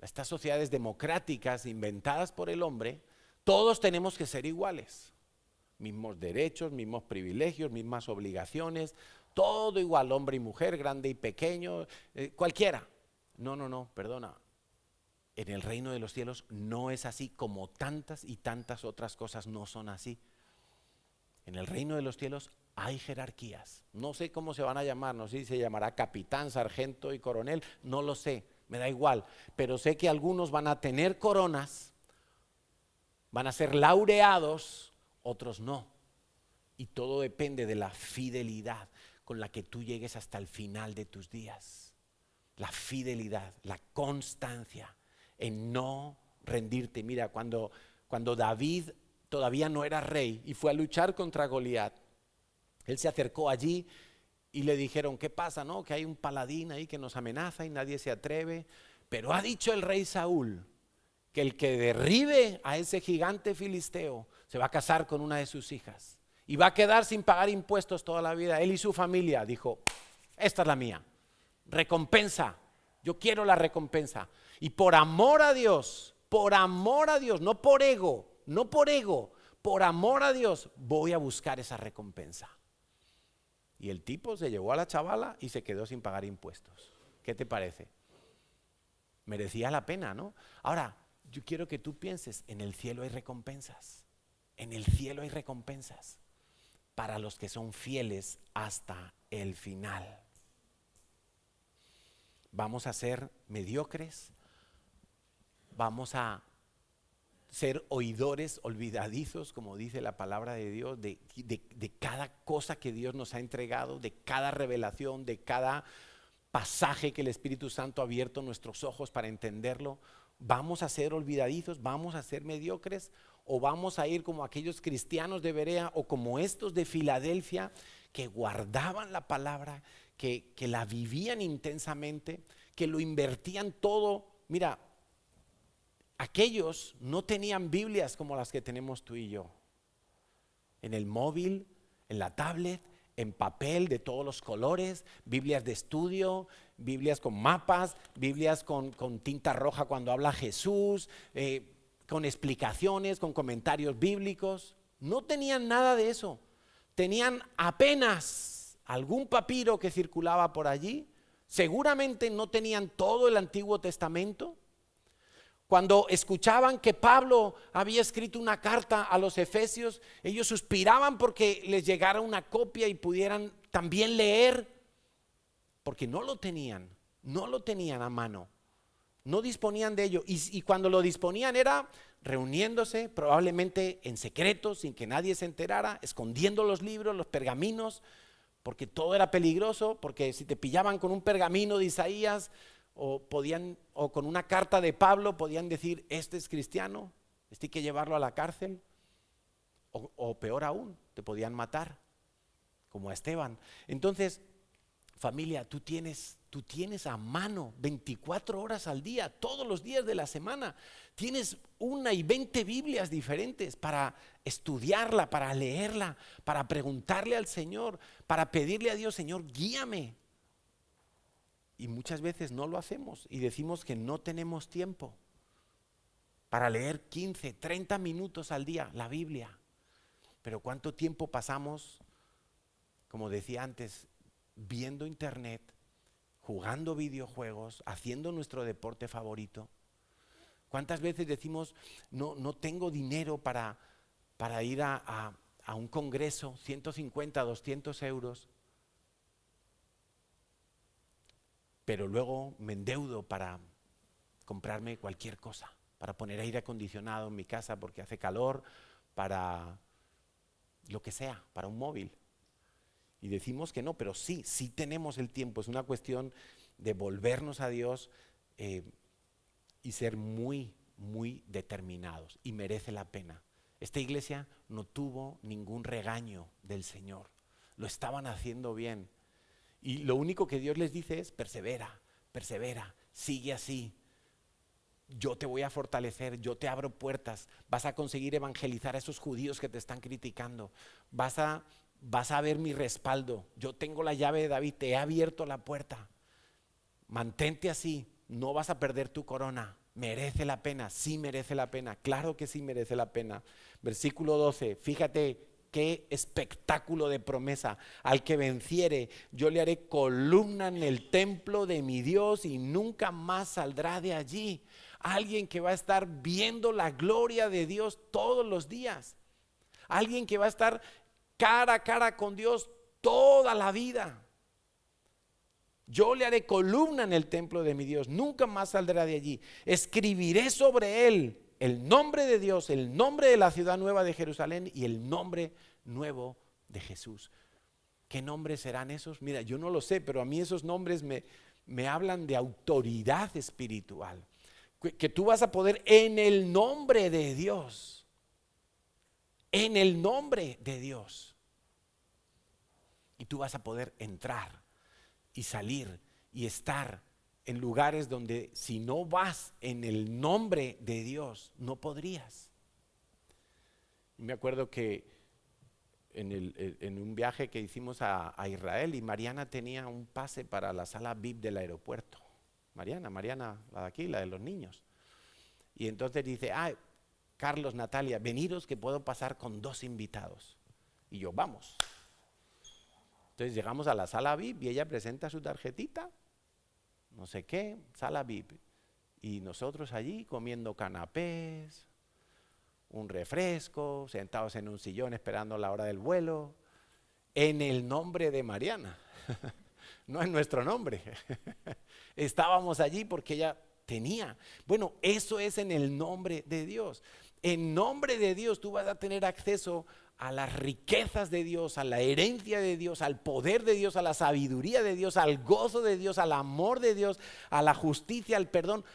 Speaker 1: estas sociedades democráticas inventadas por el hombre, todos tenemos que ser iguales. Mismos derechos, mismos privilegios, mismas obligaciones, todo igual, hombre y mujer, grande y pequeño, cualquiera. No, perdona. En el reino de los cielos no es así, como tantas y tantas otras cosas no son así. En el reino de los cielos hay jerarquías. No sé cómo se van a llamar, no sé si se llamará capitán, sargento y coronel, no lo sé. Me da igual, pero sé que algunos van a tener coronas, van a ser laureados, otros no. Y todo depende de la fidelidad. con la que tú llegues hasta el final de tus días. La fidelidad, la constancia en no rendirte. Mira, cuando David todavía no era rey y fue a luchar contra Goliat, él se acercó allí y le dijeron, ¿qué pasa? ¿No? Que hay un paladín ahí que nos amenaza y nadie se atreve. Pero ha dicho el rey Saúl que el que derribe a ese gigante filisteo se va a casar con una de sus hijas y va a quedar sin pagar impuestos toda la vida. Él y su familia. Dijo, esta es la mía, recompensa, yo quiero la recompensa. Y por amor a Dios, no por ego, por amor a Dios, voy a buscar esa recompensa. Y el tipo se llevó a la chavala y se quedó sin pagar impuestos. ¿Qué te parece? Merecía la pena, ¿no? Ahora, yo quiero que tú pienses, en el cielo hay recompensas. En el cielo hay recompensas para los que son fieles hasta el final. Vamos a ser mediocres, vamos a ser oidores olvidadizos, como dice la palabra de Dios, de cada cosa que Dios nos ha entregado, de cada revelación, de cada pasaje que el Espíritu Santo ha abierto nuestros ojos para entenderlo. ¿Vamos a ser olvidadizos? ¿Vamos a ser mediocres? ¿O vamos a ir como aquellos cristianos de Berea o como estos de Filadelfia que guardaban la palabra, que la vivían intensamente, que lo invertían todo? Mira, aquellos no tenían Biblias como las que tenemos tú y yo. En el móvil, en la tablet, en papel de todos los colores, Biblias de estudio, Biblias con mapas, Biblias con tinta roja cuando habla Jesús, con explicaciones, con comentarios bíblicos. No tenían nada de eso. Tenían apenas algún papiro que circulaba por allí. Seguramente no tenían todo el Antiguo Testamento. Cuando escuchaban que Pablo había escrito una carta a los Efesios, ellos suspiraban porque les llegara una copia y pudieran también leer, porque no lo tenían a mano, no disponían de ello. Y cuando lo disponían era reuniéndose, probablemente en secreto, sin que nadie se enterara, escondiendo los libros, los pergaminos, porque todo era peligroso, porque si te pillaban con un pergamino de Isaías, o con una carta de Pablo podían decir, este es cristiano, este hay que llevarlo a la cárcel, o peor aún, te podían matar, como a Esteban. Entonces, familia, tú tienes a mano 24 horas al día, todos los días de la semana, tienes 1 y 20 Biblias diferentes para estudiarla, para leerla, para preguntarle al Señor, para pedirle a Dios, Señor, guíame. Y muchas veces no lo hacemos y decimos que no tenemos tiempo para leer 15, 30 minutos al día la Biblia. Pero ¿cuánto tiempo pasamos, como decía antes, viendo internet, jugando videojuegos, haciendo nuestro deporte favorito? ¿Cuántas veces decimos, no tengo dinero para ir a un congreso, 150, 200 euros? Pero luego me endeudo para comprarme cualquier cosa, para poner aire acondicionado en mi casa porque hace calor, para lo que sea, para un móvil. Y decimos que no, pero sí tenemos el tiempo. Es una cuestión de volvernos a Dios y ser muy, muy determinados. Y merece la pena. Esta iglesia no tuvo ningún regaño del Señor. Lo estaban haciendo bien. Y lo único que Dios les dice es, persevera, sigue así. Yo te voy a fortalecer, yo te abro puertas, vas a conseguir evangelizar a esos judíos que te están criticando, vas a ver mi respaldo, yo tengo la llave de David, te he abierto la puerta. Mantente así, no vas a perder tu corona, merece la pena, sí merece la pena, claro que sí merece la pena. Versículo 12, fíjate. Qué espectáculo de promesa. Al que venciere, yo le haré columna en el templo de mi Dios y nunca más saldrá de allí. Alguien que va a estar viendo la gloria de Dios todos los días. Alguien que va a estar cara a cara con Dios toda la vida. Yo le haré columna en el templo de mi Dios, nunca más saldrá de allí. Escribiré sobre él el nombre de Dios, el nombre de la ciudad nueva de Jerusalén y el nombre nuevo de Jesús. ¿Qué nombres serán esos? Mira, yo no lo sé, pero a mí esos nombres me hablan de autoridad espiritual. Que tú vas a poder en el nombre de Dios. En el nombre de Dios. Y tú vas a poder entrar y salir y estar en lugares donde si no vas en el nombre de Dios, no podrías. Y me acuerdo que en un viaje que hicimos a Israel, y Mariana tenía un pase para la sala VIP del aeropuerto. Mariana, la de aquí, la de los niños. Y entonces dice, Carlos, Natalia, veniros que puedo pasar con 2 invitados. Y yo, vamos. Entonces llegamos a la sala VIP y ella presenta su tarjetita, no sé qué, sala VIP. Y nosotros allí comiendo canapés, un refresco, sentados en un sillón esperando la hora del vuelo, en el nombre de Mariana, no en nuestro nombre. Estábamos allí porque ella tenía. Bueno, eso es en el nombre de Dios. En nombre de Dios tú vas a tener acceso a las riquezas de Dios, a la herencia de Dios, al poder de Dios, a la sabiduría de Dios, al gozo de Dios, al amor de Dios, a la justicia, al perdón.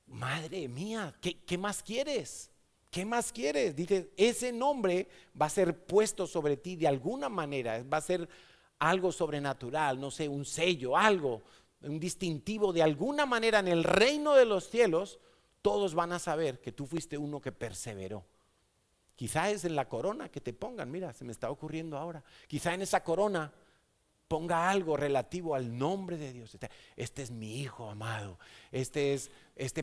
Speaker 1: Madre mía, ¿qué más quieres? ¿Qué más quieres? Dice, ese nombre va a ser puesto sobre ti de alguna manera, va a ser algo sobrenatural, no sé, un sello, algo, un distintivo de alguna manera en el reino de los cielos. Todos van a saber que tú fuiste uno que perseveró. Quizá es en la corona que te pongan, mira, se me está ocurriendo ahora. Quizá en esa corona ponga algo relativo al nombre de Dios. Este es mi hijo amado, este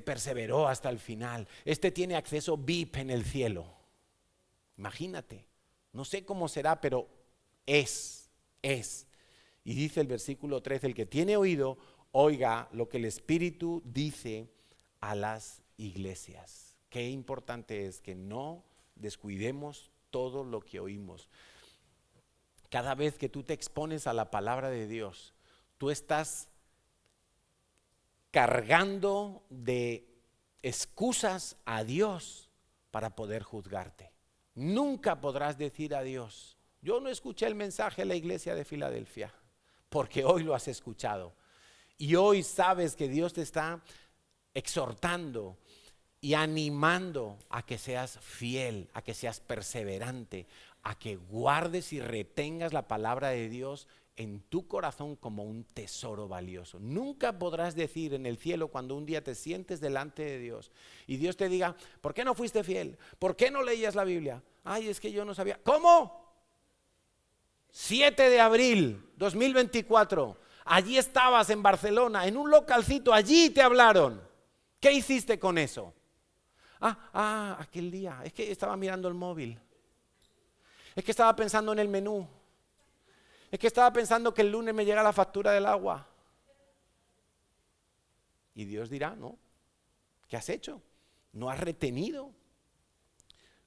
Speaker 1: perseveró hasta el final, este tiene acceso VIP en el cielo. Imagínate, no sé cómo será, pero es. Y dice el versículo 13, el que tiene oído, oiga lo que el Espíritu dice a las iglesias. Qué importante es que no descuidemos todo lo que oímos. Cada vez que tú te expones a la palabra de Dios, tú estás cargando de excusas a Dios para poder juzgarte. Nunca podrás decir a Dios, yo no escuché el mensaje de la iglesia de Filadelfia, porque hoy lo has escuchado. Y hoy sabes que Dios te está exhortando y animando a que seas fiel, a que seas perseverante, a que guardes y retengas la palabra de Dios en tu corazón como un tesoro valioso. Nunca podrás decir en el cielo, cuando un día te sientes delante de Dios y Dios te diga, ¿por qué no fuiste fiel? ¿Por qué no leías la Biblia? Ay, es que yo no sabía. ¿Cómo? 7 de abril 2024, allí estabas en Barcelona, en un localcito, allí te hablaron. ¿Qué hiciste con eso? Aquel día, es que estaba mirando el móvil. Es que estaba pensando en el menú. Es que estaba pensando que el lunes me llega la factura del agua. Y Dios dirá, ¿no? ¿Qué has hecho? ¿No has retenido?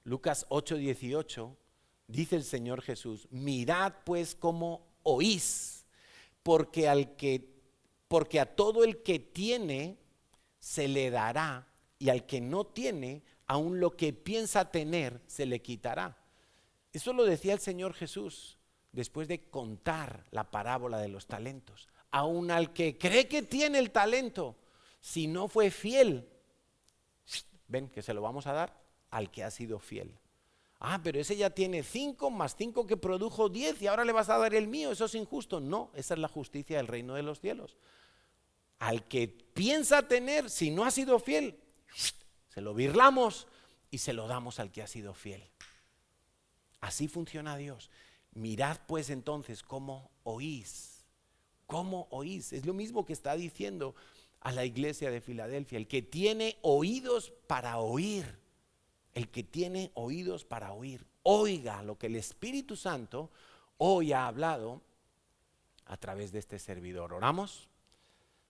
Speaker 1: Lucas 8:18 dice el Señor Jesús, mirad pues cómo oís, porque a todo el que tiene se le dará, y al que no tiene, aun lo que piensa tener se le quitará. Eso lo decía el Señor Jesús después de contar la parábola de los talentos. Aun al que cree que tiene el talento, si no fue fiel, ven que se lo vamos a dar al que ha sido fiel. Pero ese ya tiene 5 más 5 que produjo 10 y ahora le vas a dar el mío, eso es injusto. No, esa es la justicia del reino de los cielos. Al que piensa tener, si no ha sido fiel, se lo birlamos y se lo damos al que ha sido fiel. Así funciona Dios. Mirad pues entonces cómo oís. ¿Cómo oís? Es lo mismo que está diciendo a la iglesia de Filadelfia. El que tiene oídos para oír. El que tiene oídos para oír. Oiga lo que el Espíritu Santo hoy ha hablado a través de este servidor. ¿Oramos?